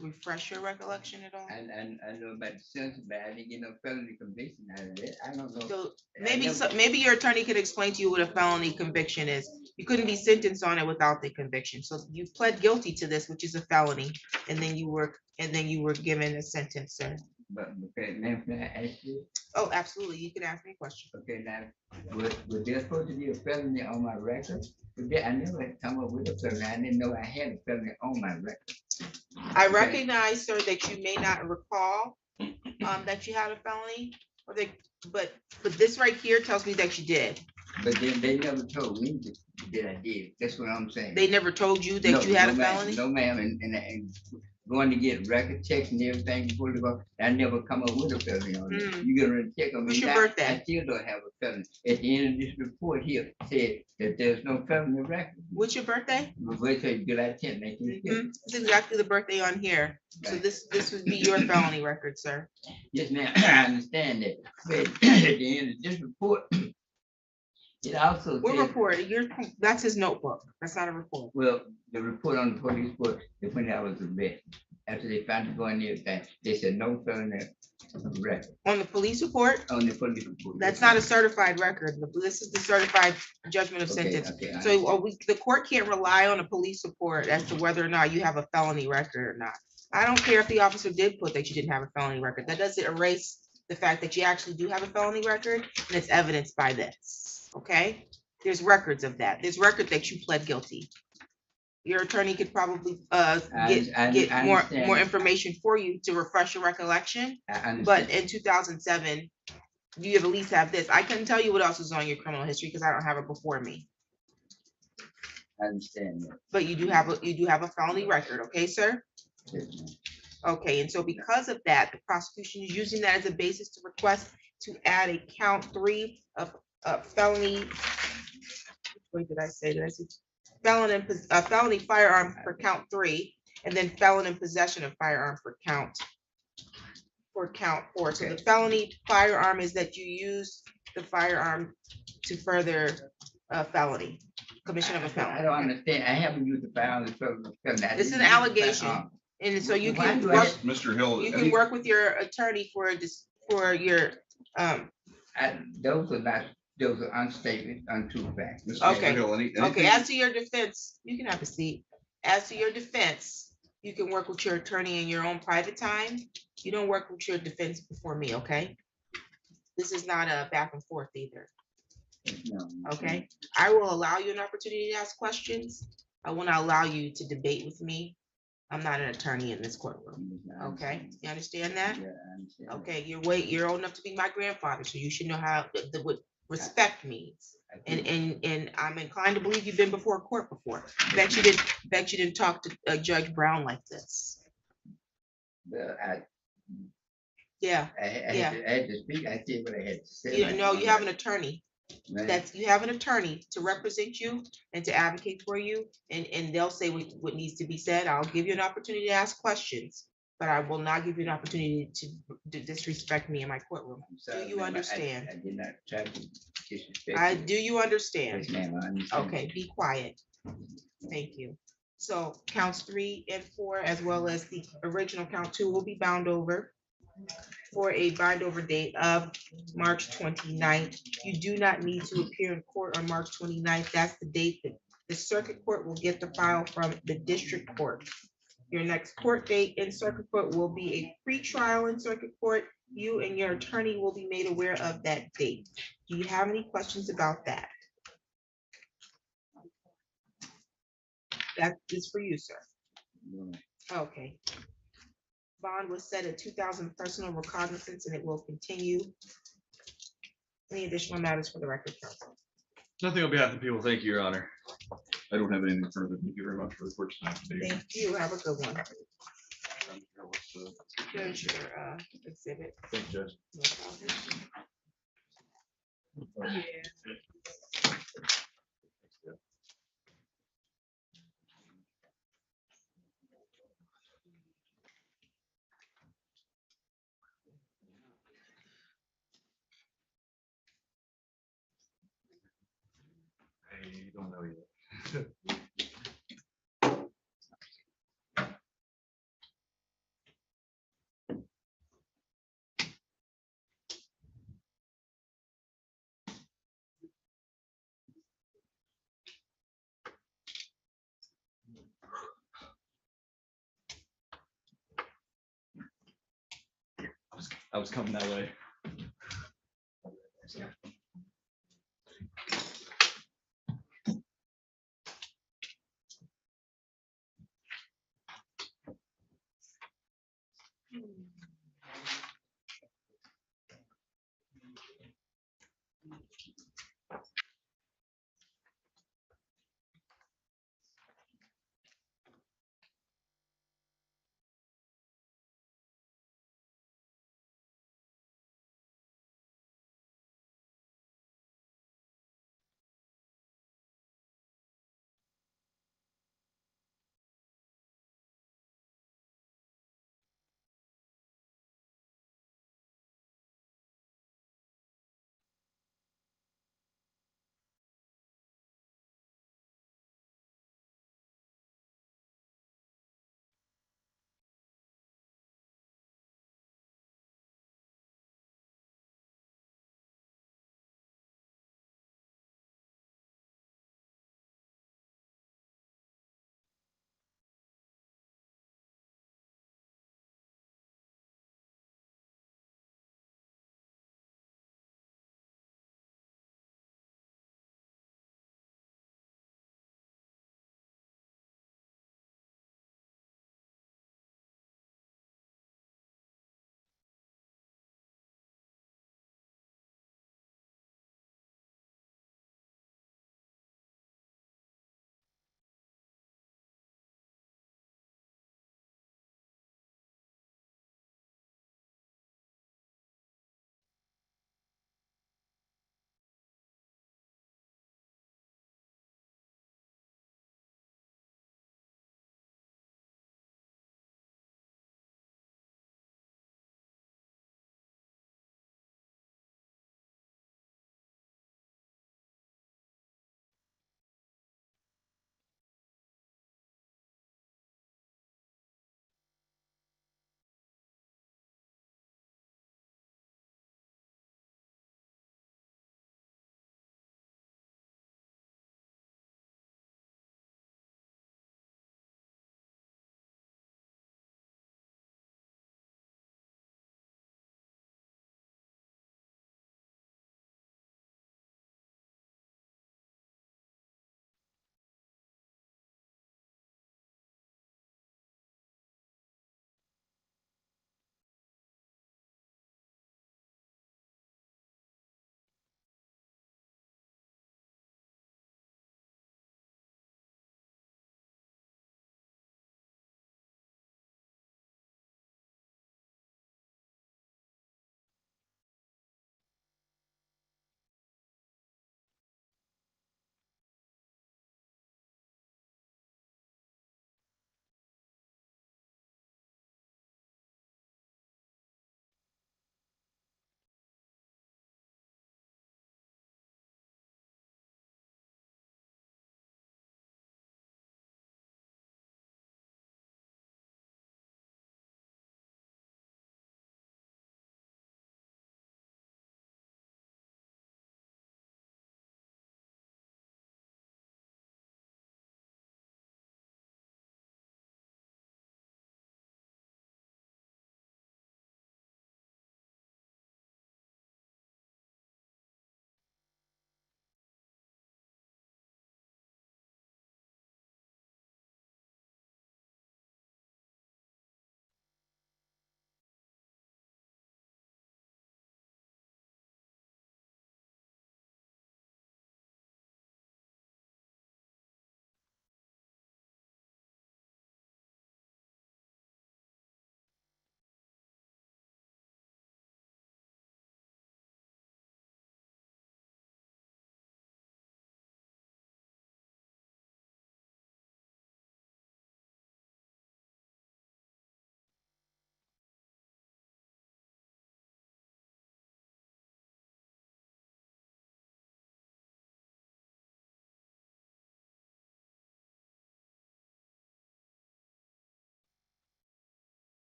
refresh your recollection at all? I know about the sentence, but I didn't get no felony conviction out of it. I don't know. So I never- maybe your attorney could explain to you what a felony conviction is. You couldn't be sentenced on it without the conviction. So you pled guilty to this, which is a felony, and then you were given a sentence, sir. But, okay, ma'am, can I ask you? Oh, absolutely. You can ask me a question. Okay, now, was there supposed to be a felony on my record? I never had come up with a felony. I didn't know I had a felony on my record. I recognize, sir, that you may not recall that you had a felony, but this right here tells me that you did. But then they never told me that I did. That's what I'm saying. They never told you that No, you had a no, ma'am. felony? No, ma'am, and going to get record checks and everything before they go. I never come up with a felony on it. Mm. You gonna run check on me. What's your now, birthday? I still don't have a felony. At the end of this report here, said that there's no felony record. What's your birthday? My birthday, July 10th, 1950. It's exactly the birthday on here. So Right. this would be your felony record, sir. Yes, ma'am, I understand that. But at the end of this report, it also What says, report? That's his notebook. That's not a report. well, the report on the police report, that when I was arrested, after they found it going there, they said no felony record On the police report, on the police report. that's not a certified record. This is the certified judgment of Okay, sentence. okay, I So the court can't rely on a police report as to whether or not you have a felony record or not. I don't care if the officer did put that you didn't have a felony record. That doesn't erase the fact that you actually do have a felony record, and it's evidenced by this, okay? There's records of that. There's record that you pled guilty. Your attorney could probably get more understand. information for you to refresh your recollection. I understand. But in 2007, you at least have this. I couldn't tell you what else is on your criminal history because I don't have it before me. I understand that. But you do have a felony record, okay, sir? Yes, ma'am. Okay, and so because of that, the prosecution is using that as a basis to request to add a count 3 of felony. What did I say? Did I say felony firearm for count 3, and then felon in possession of firearm for count 4. So the felony firearm is that you use the firearm to further a felony, commission of a I felony. don't understand. I haven't used the firearm. It's an allegation. And so you Why can do I work, have- Mr. Hill, you can work with your attorney for your, Those are unstated, untrue facts. Mr. Okay. Hill, okay, anything- as to your defense, you can have a seat. As to your defense, you can work with your attorney in your own private time. You don't work with your defense before me, okay? This is not a back and forth either, No. okay? I will allow you an opportunity to ask questions. I will not allow you to debate with me. I'm not an attorney in this courtroom, okay? You understand that? Yeah, I understand. Okay, you're old enough to be my grandfather, so you should know how what respect means. And I'm inclined to believe you've been before a court before. Bet you didn't talk to Judge Brown like this. Yeah, I had to speak. I said what I had to say. you have an attorney. Right. You have an attorney to represent you and to advocate for you, and they'll say what needs to be said. I'll give you an opportunity to ask questions, but I will not give you an opportunity to disrespect me in my courtroom. I'm sorry, Do you ma'am. understand? I did not try to disrespect. Do you understand? Yes, ma'am, I understand. Okay, be quiet. Thank you. So counts 3 and 4, as well as the original count 2, will be bound over for a bind over date of March 29th. You do not need to appear in court on March 29th. That's the date that the circuit court will get the file from the district court. Your next court date in circuit court will be a pre-trial in circuit court. You and your attorney will be made aware of that date. Do you have any questions about that? That is for you, sir. No. Okay. Bond was set at 2,000 personal recognizance, and it will continue. Any additional matters for the record, counsel? Nothing on behalf of the people. Thank you, Your Honor. I don't have anything further. Thank you very much for the court's time today. Thank you. Have a good one. What's, Here's your exhibit. Thank you, Judge. No problem. I don't know yet. I was coming that way.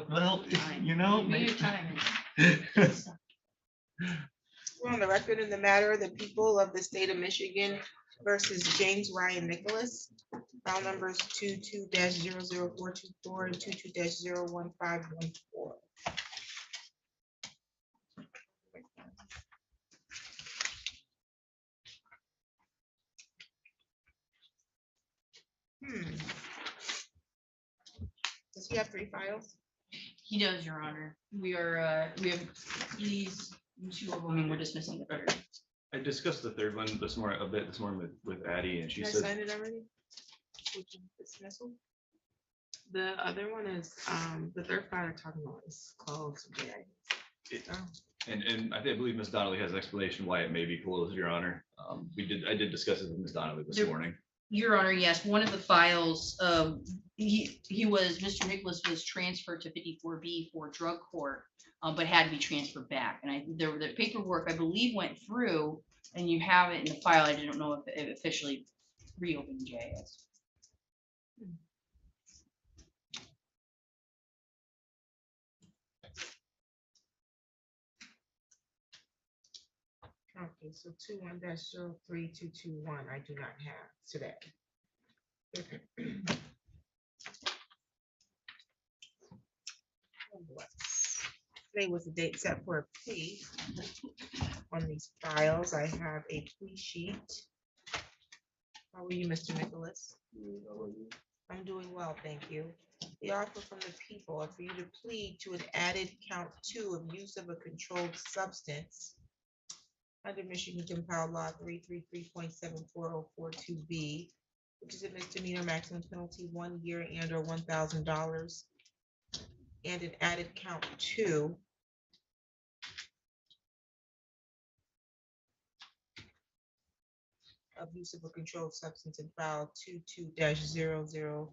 Well, you know, Maybe your time We're on the record in the matter of the people of the state of Michigan versus James Ryan Nicholas. File numbers 22-00424 and 22-01514. Does he have 3 files? He does, Your Honor. We have these two of them and we're dismissing the third. I discussed the third one this morning with Addie, and she Did I said, sign it already? Dismissal? The other one is, the third file I'm talking about is closed. and I believe Ms. Donnelly has an explanation why it may be closed, Your Honor. I did discuss it with Ms. Donnelly this There- morning. Your Honor, yes, one of the files, Mr. Nicholas was transferred to 54B for drug court, but had to be transferred back. And the paperwork, I believe, went through, and you have it in the file. I don't know if it officially reopened the JS. Okay, so 21-03221, I do not have today. Today was the date set for a plea. On these files, I have a plea sheet. How are you, Mr. Nicholas? I'm doing well, thank you. The offer from the people are for you to plead to an added count 2 of use of a controlled substance under Michigan Compiled Law 333.74042B, which is a misdemeanor, maximum penalty 1 year and or $1,000, and an added count 2 of use of a controlled substance in file 22-00424.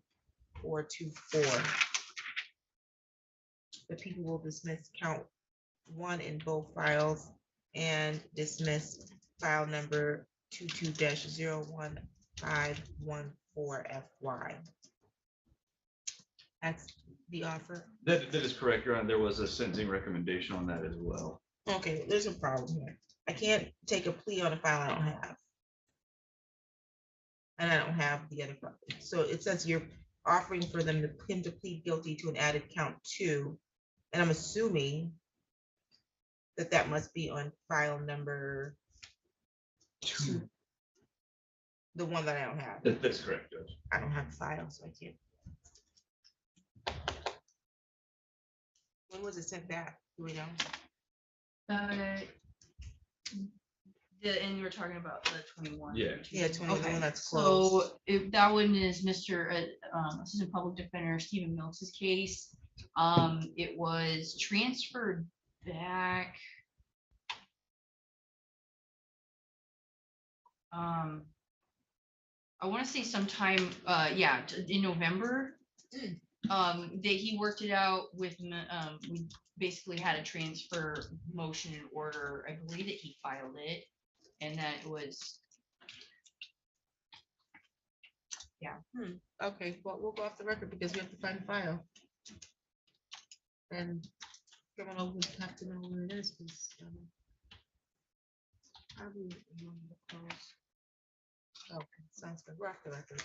The people will dismiss count 1 in both files and dismiss file number 22-01514FY. That's the offer. That is correct, Your Honor. There was a sentencing recommendation on that as well. Okay, there's a problem here. I can't take a plea on a file I don't have. And I don't have the other file. So it says you're offering for him to plead guilty to an added count 2. And I'm assuming that must be on file number 2. The one that I don't have. That's correct, Judge. I don't have the file, so I can't. When was it sent back? Do we know? And we're talking about the 21. Yeah. Yeah, 21, Okay, that's closed. so if that one is Mr. Assistant Public Defender Stephen Mills' case. It was transferred back. I want to say sometime, in November. That he worked it out with, we basically had a transfer motion in order. I believe that he filed it, and that it was. Yeah. Okay, well, we'll go off the record because we have to find the file. And criminal would have to know where it is, because I will remember the close. Okay, sounds good. We're off the record.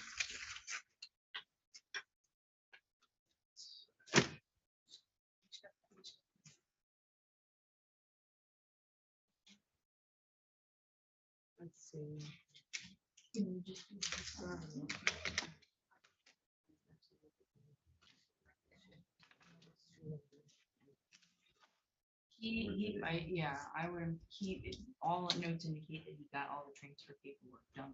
Let's see. He might, yeah, I would keep it, all notes indicate that he got all the transfer paperwork done.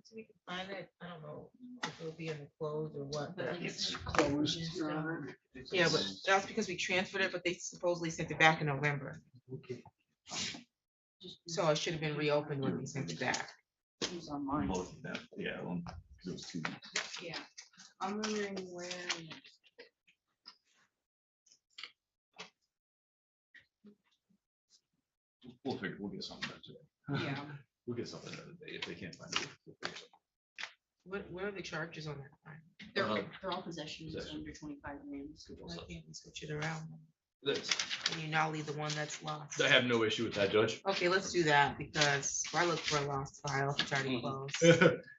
So we can find it. I don't know if it'll be in the close or what. But But like it's it's Closed, Your Yeah. Honor. Yeah, but that's because we transferred it, but they supposedly sent it back in November. Okay. So it should have been reopened when we sent it back. It's online. Both of them, yeah, well, 'cause it was 2 weeks. Yeah, I'm wondering where. We'll get something done today. Yeah. We'll get something done today if they can't find it. What are the charges on that crime? They're all possessions Possession. under 25 grams. Why can't we switch it around? That's, And you now leave the one that's lost. I have no issue with that, Judge. Okay, let's do that because if I look for a lost file, it's already closed.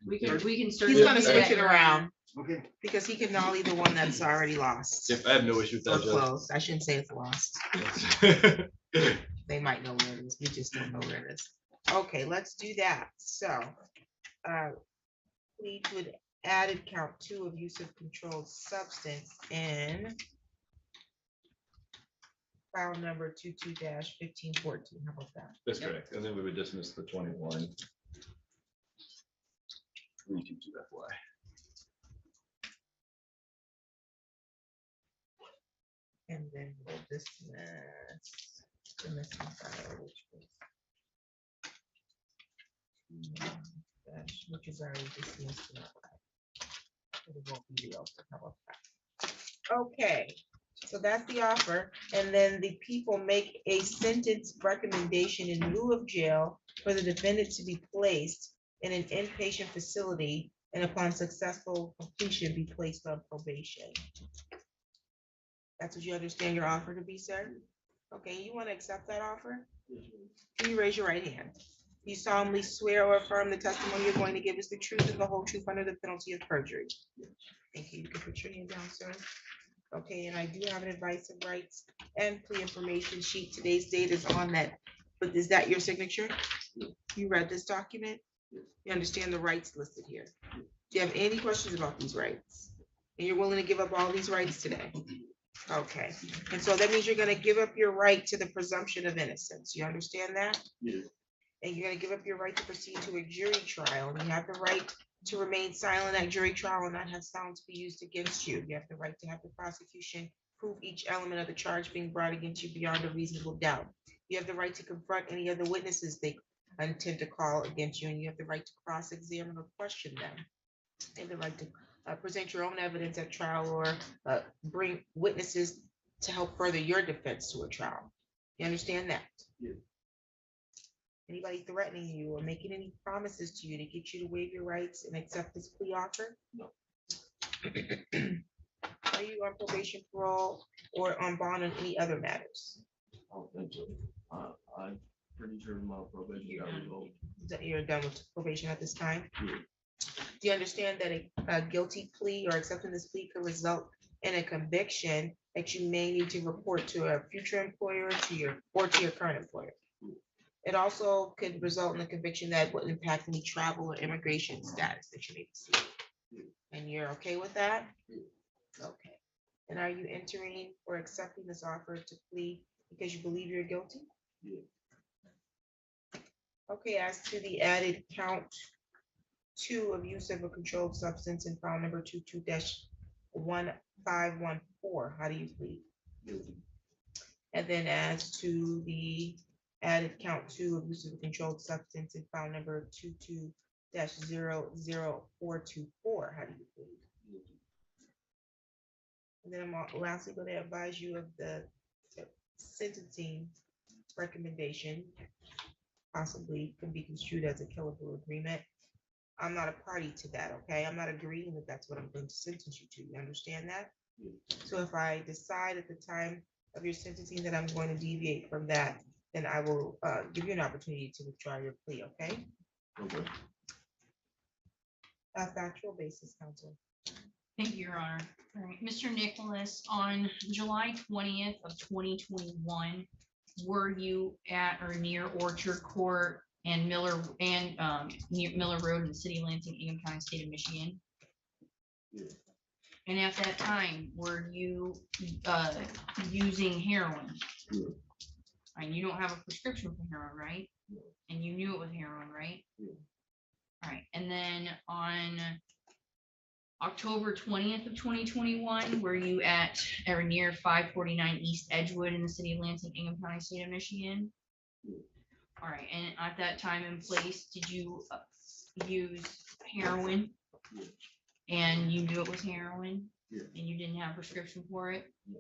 We can start. He's gonna switch it around Okay. because he can now leave the one that's already lost. If I have no issue with Or that, Judge. closed. I shouldn't say it's lost. They might know where it is. We just don't know where it is. Okay, let's do that. So, plead with added count 2 of use of controlled substance in file number 22-1514. How about that? That's correct. And then we would dismiss the 21. 322 FY. And then we'll dismiss the missing file, which is already dismissed. It won't be the offer. How about that? Okay, so that's the offer. And then the people make a sentence recommendation in lieu of jail for the defendant to be placed in an inpatient facility and upon successful completion, be placed on probation. That's what you understand your offer to be, sir? Okay, you want to accept that offer? Can you raise your right hand? You solemnly swear or affirm the testimony you're going to give is the truth and the whole truth under the penalty of perjury. Thank you. You can put your hand down, sir. Okay, and I do have an advice of rights and plea information sheet. Today's date is on that, but is that your signature? You read this document? You understand the rights listed here? Do you have any questions about these rights? And you're willing to give up all these rights today? Okay, and so that means you're gonna give up your right to the presumption of innocence. You understand that? Yeah. And you're gonna give up your right to proceed to a jury trial, and you have the right to remain silent at jury trial and not have sound to be used against you. You have the right to have the prosecution prove each element of the charge being brought against you beyond a reasonable doubt. You have the right to confront any of the witnesses they intend to call against you, and you have the right to cross-examine or question them. You have the right to present your own evidence at trial or bring witnesses to help further your defense to a trial. You understand that? Yeah. Anybody threatening you or making any promises to you to get you to waive your rights and accept this plea offer? No. Are you on probation, parole, or on bond on any other matters? I don't think so. I'm pretty sure my probation got revoked. That you're done with probation at this time? Yeah. Do you understand that a guilty plea or accepting this plea could result in a conviction that you may need to report to a future employer to your current employer? It also could result in a conviction that would impact any travel or immigration status that you may see. And you're okay with that? Okay. And are you entering or accepting this offer to plea because you believe you're guilty? Yeah. Okay, as to the added count 2 of use of a controlled substance in file number 22-1514, how do you plead? Guilty. And then as to the added count 2 of use of a controlled substance in file number 22-00424, how do you plead? Guilty. And then I'm lastly going to advise you of the sentencing recommendation, possibly can be construed as a killable agreement. I'm not a party to that, okay? I'm not agreeing that that's what I'm going to sentence you to. You understand that? Yeah. So if I decide at the time of your sentencing that I'm going to deviate from that, then I will give you an opportunity to withdraw your plea, okay? Okay. Factual basis, counsel. Thank you, Your Honor. All right, Mr. Nicholas, on July 20th of 2021, were you at or near Orchard Court and Miller near Miller Road in the city of Lansing, Ingham County, state of Michigan? Yeah. And at that time, were you using heroin? Yeah. And you don't have a prescription for heroin, right? No. And you knew it was heroin, right? Yeah. All right, and then on October 20th of 2021, were you at or near 549 East Edgewood in the city of Lansing, Ingham County, state of Michigan? Yeah. All right, and at that time and place, did you use heroin? Yeah. And you knew it was heroin? Yeah. And you didn't have a prescription for it? No.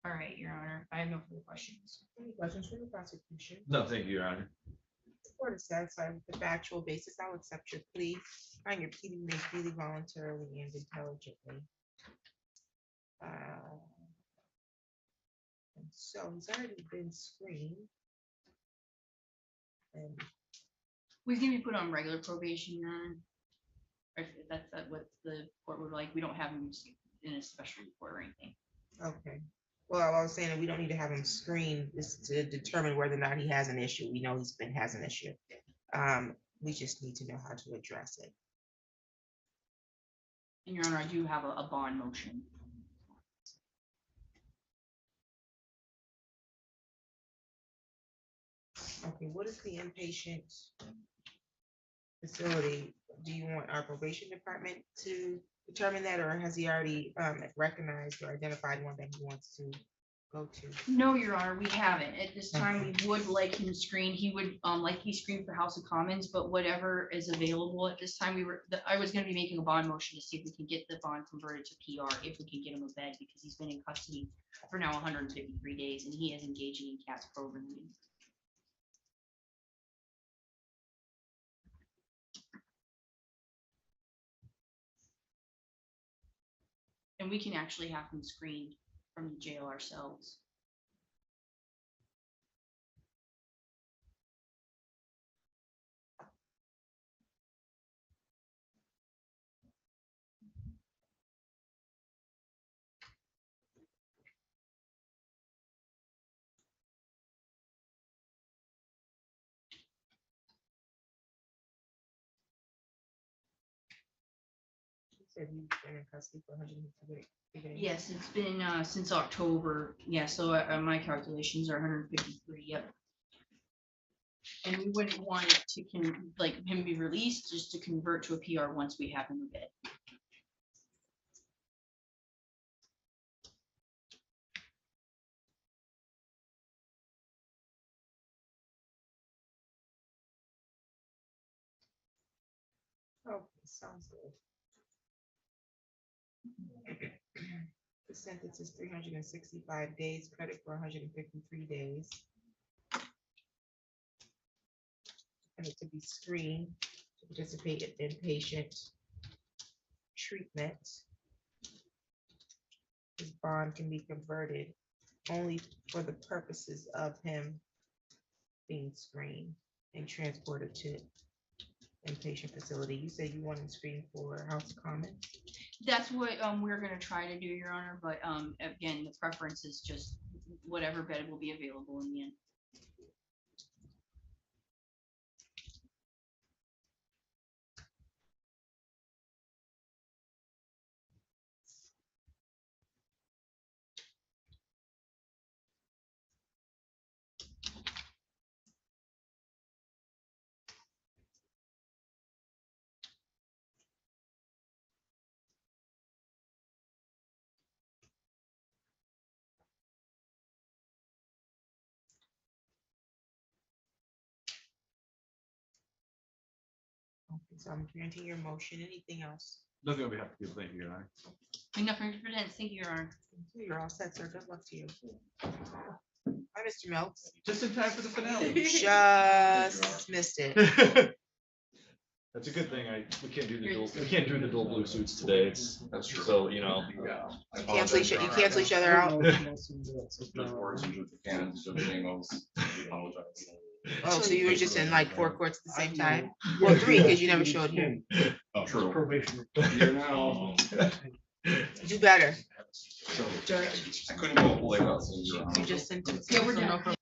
All right, Your Honor, I have no further questions. Any questions from the prosecution? No, thank you, Your Honor. The court is satisfied with the factual basis. I'll accept your plea. Find your plea to be made freely, voluntarily, and intelligently. And so he's already been screened. And We can be put on regular probation, Your Honor. If that's what the court would like. We don't have him in a special report or anything. okay. Well, I was saying that we don't need to have him screened just to determine whether or not he has an issue. We know has an issue. We just need to know how to address it. And Your Honor, I do have a bond motion. Okay, what is the inpatient facility? Do you want our probation department to determine that, or has he already recognized or identified one that he wants to go to? No, Your Honor, we haven't. At this time, we would like him screened. He would like to be screened for House of Commons, but whatever is available at this time, I was gonna be making a bond motion to see if we can get the bond converted to PR, if we can get him a bed, because he's been in custody for now 153 days, and he is engaging in CATS programming. And we can actually have him screened from the jail ourselves. He said he's been in custody for 153 days. Yes, it's been since October. Yeah, so my calculations are 153. Yep. And we wouldn't want it to like him be released, just to convert to a PR once we have him a bed. Okay, sounds good. The sentence is 365 days, credit for 153 days. And it to be screened to participate in inpatient treatment. His bond can be converted only for the purposes of him being screened and transported to inpatient facility. You say you want him screened for House of Commons? That's what we're gonna try to do, Your Honor. But again, the preference is just whatever bed will be available in the end. Okay, so I'm granting your motion. Anything else? Nothing on behalf of people. Thank you, Your Honor. Enough evidence. Thank you, Your Honor. You're all set, sir. Good luck to you. Hi, Mr. Melks. Just in time for the finale. Just missed it. That's a good thing. We can't do the dual blue suits today. That's true. So, you know. Yeah. I You cancel each apologize, each other out. Judge Morrison, Judge Buchanan, Judge Amos, I apologize. Oh, so you were just in like 4 courts at the same time? Well, 3, because you never showed here. Oh, true. Probation. Here now. Do better. I couldn't go a whole day without seeing you. You just sentenced. Yeah, we're him, so done. no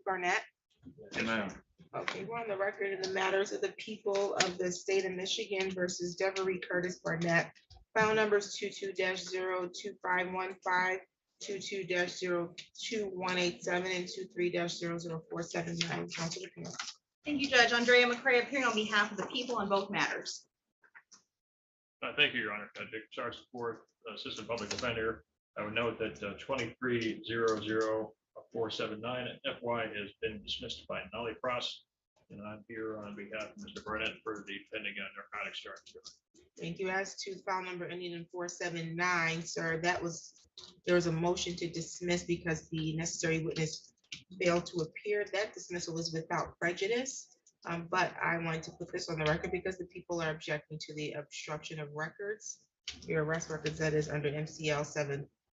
Barnett. And Okay, we're on the record in the matters of the people of the state of Michigan versus Devery Curtis Barnett. File numbers 22-02515, 22-02187, and 23-00479. Council Capino. Thank you, Judge. Andrea McCray appearing on behalf of the people on both matters. Thank you, Your Honor. Dick Charles IV, Assistant Public Defender. I would note that 23-00479 FY has been dismissed by Nolly Cross, and I'm here on behalf of Mr. Barnett for the pending narcotics charge. Thank you. As to file number ending in 479, sir, there was a motion to dismiss because the necessary witness failed to appear. That dismissal is without prejudice. But I wanted to put this on the record because the people are objecting to the obstruction of records. Your arrest records, that is under MCL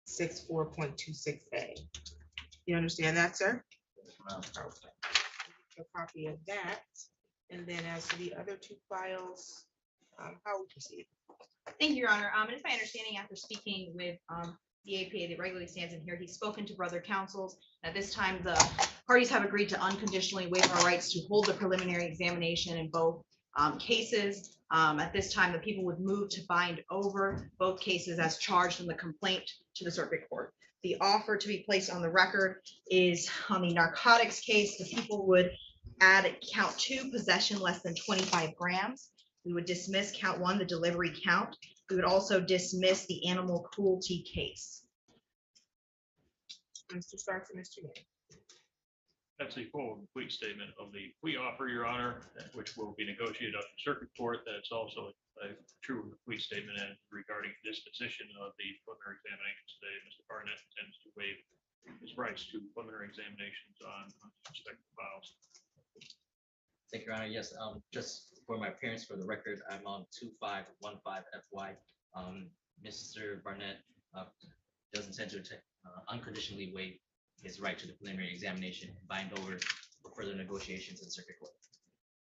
764.26A. You understand that, sir? Okay. A copy of that. And then as to the other two files, how we proceed? Thank you, Your Honor. It is my understanding after speaking with the APA that regularly stands in here, he's spoken to brother counsels. At this time, the parties have agreed to unconditionally waive our rights to hold the preliminary examination in both cases. At this time, the people would move to bind over both cases as charged in the complaint to the circuit court. The offer to be placed on the record is on the narcotics case. The people would add count 2, possession less than 25 grams. We would dismiss count 1, the delivery count. We would also dismiss the animal cruelty case. Mr. Starks and Mr. Yang. That's the full and complete statement of the plea offer, Your Honor, which will be negotiated up in circuit court. That's also a true and complete statement and regarding disposition of the preliminary examination today. Mr. Barnett intends to waive his rights to preliminary examinations on respective files. Thank you, Your Honor. Yes, just for my appearance for the record, I'm on 2515 FY. Mr. Barnett does intend to unconditionally waive his right to the preliminary examination, bind over for further negotiations in circuit court.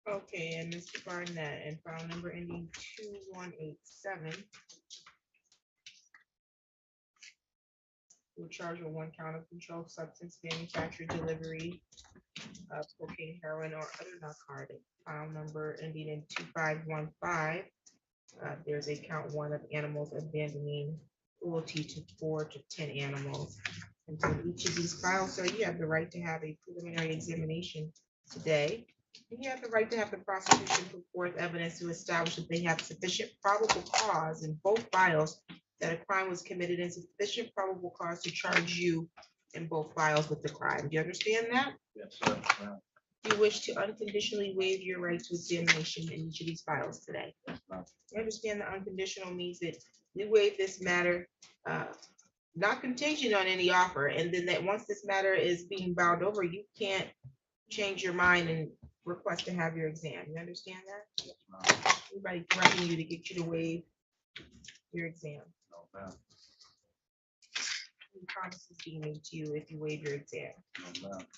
Okay, and Mr. Barnett, and file number ending 2187. Will charge with 1 count of controlled substance manufacture, delivery of cocaine, heroin, or other narcotic. File number ending in 2515. There's a count 1 of animals abandoning cruelty to 4 to 10 animals. And so each of these files, sir, you have the right to have a preliminary examination today. And you have the right to have the prosecution put forth evidence to establish that they have sufficient probable cause in both files that a crime was committed and sufficient probable cause to charge you in both files with the crime. Do you understand that? Yes, sir. You wish to unconditionally waive your right to examination in each of these files today. You understand the unconditional means that we waive this matter, not contingent on any offer, and then that once this matter is being bound over, you can't change your mind and request to have your exam. You understand that? Everybody threatening you to get you to waive your exam. Promises being made to you if you waive your exam.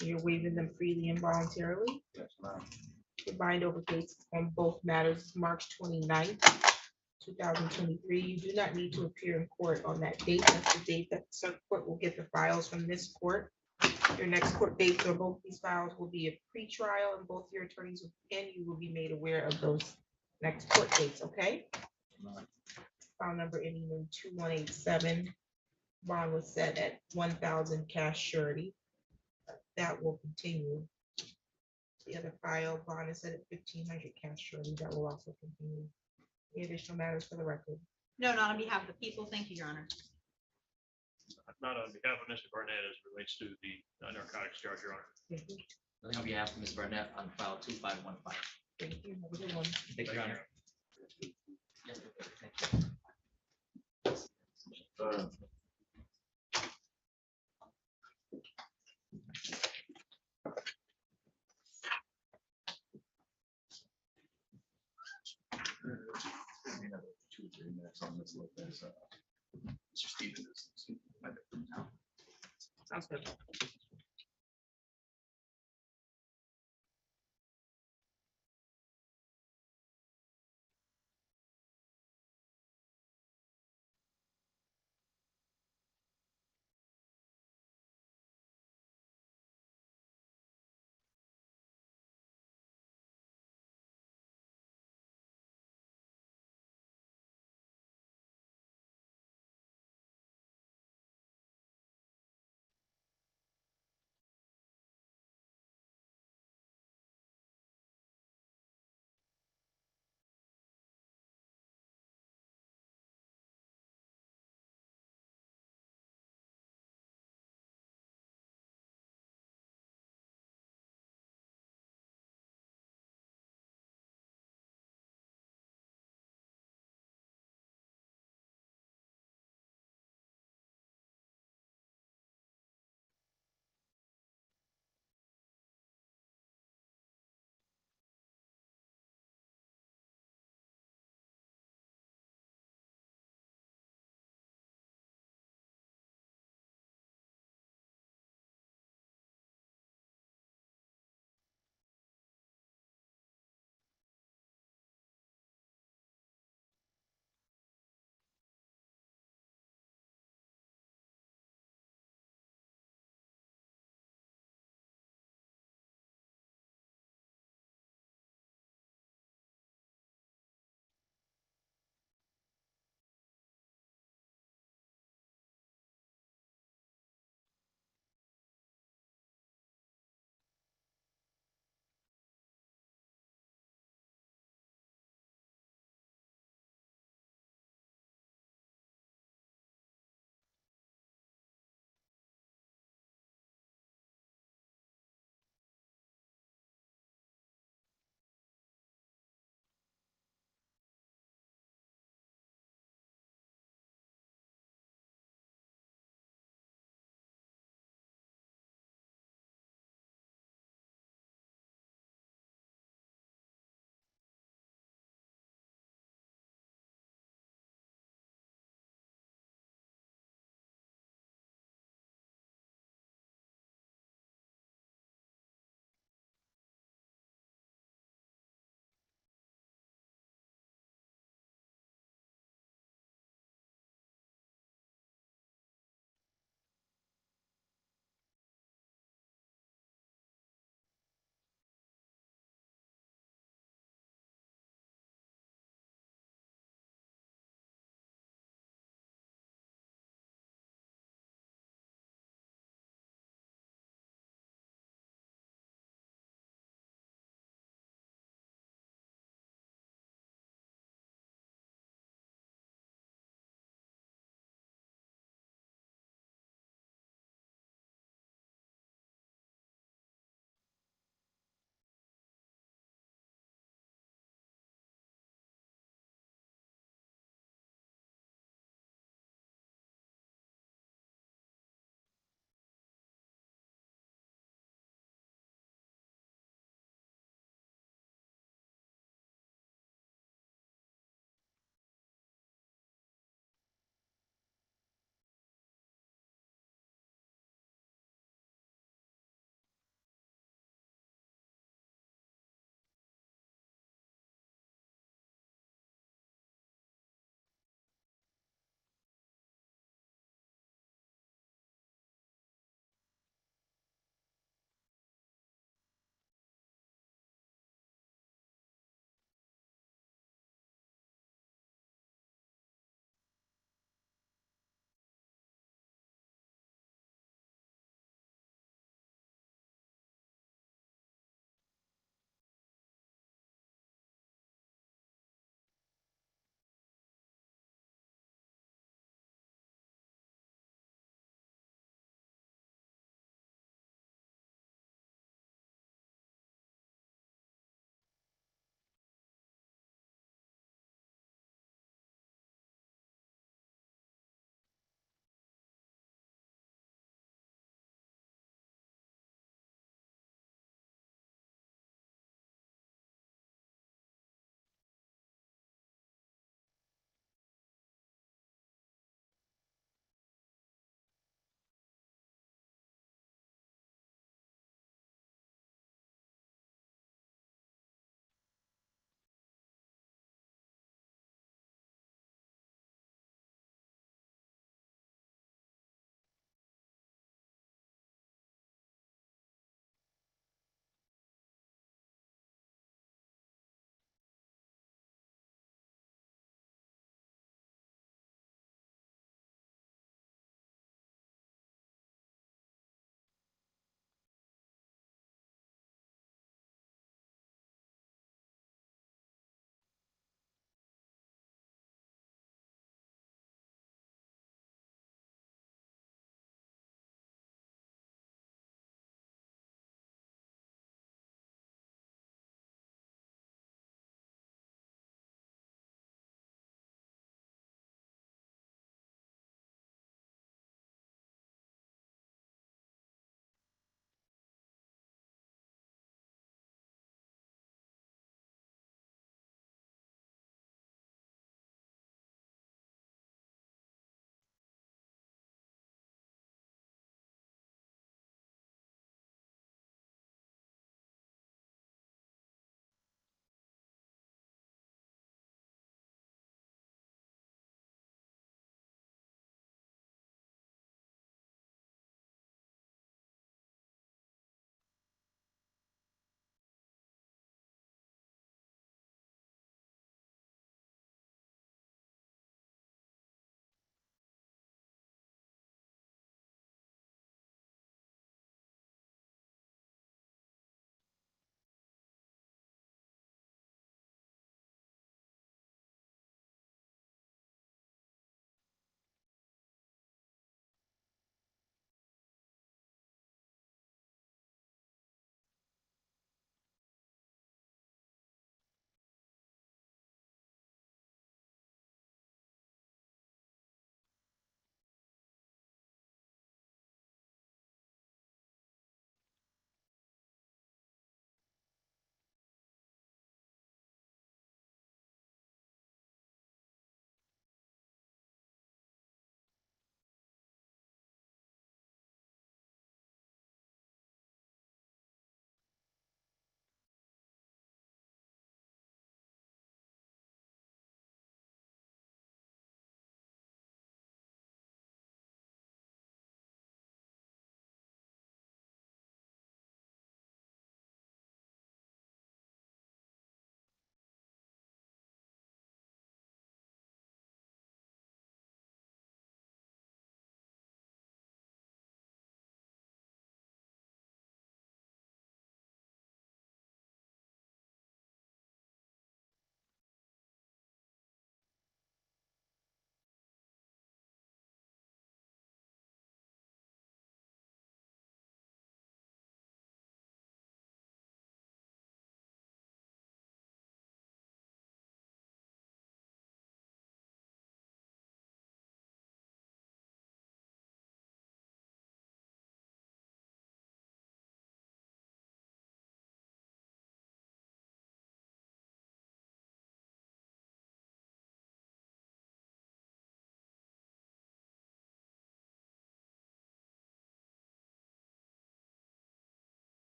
You're waiving them freely and voluntarily. The bind over case on both matters, March 29th, 2023. You do not need to appear in court on that date. That's the date that the circuit court will get the files from this court. Your next court date for both these files will be a pre-trial, and both your attorneys and you will be made aware of those next court dates, okay? File number ending in 2187. Bond was set at 1,000 cash surety. That will continue. The other file, bond is set at 1,500 cash surety. That will also continue. Any additional matters for the record? No, not on behalf of the people. Thank you, Your Honor. Not on behalf of Mr. Barnett as it relates to the narcotics charge, Your Honor. Thank you. Nothing on behalf of Mr. Barnett on file 2515. Thank you. Have a good one. Thank you, Your Honor. Yes, thank you. Two or 3 minutes on this look. Mr. Stevens is. Sounds good.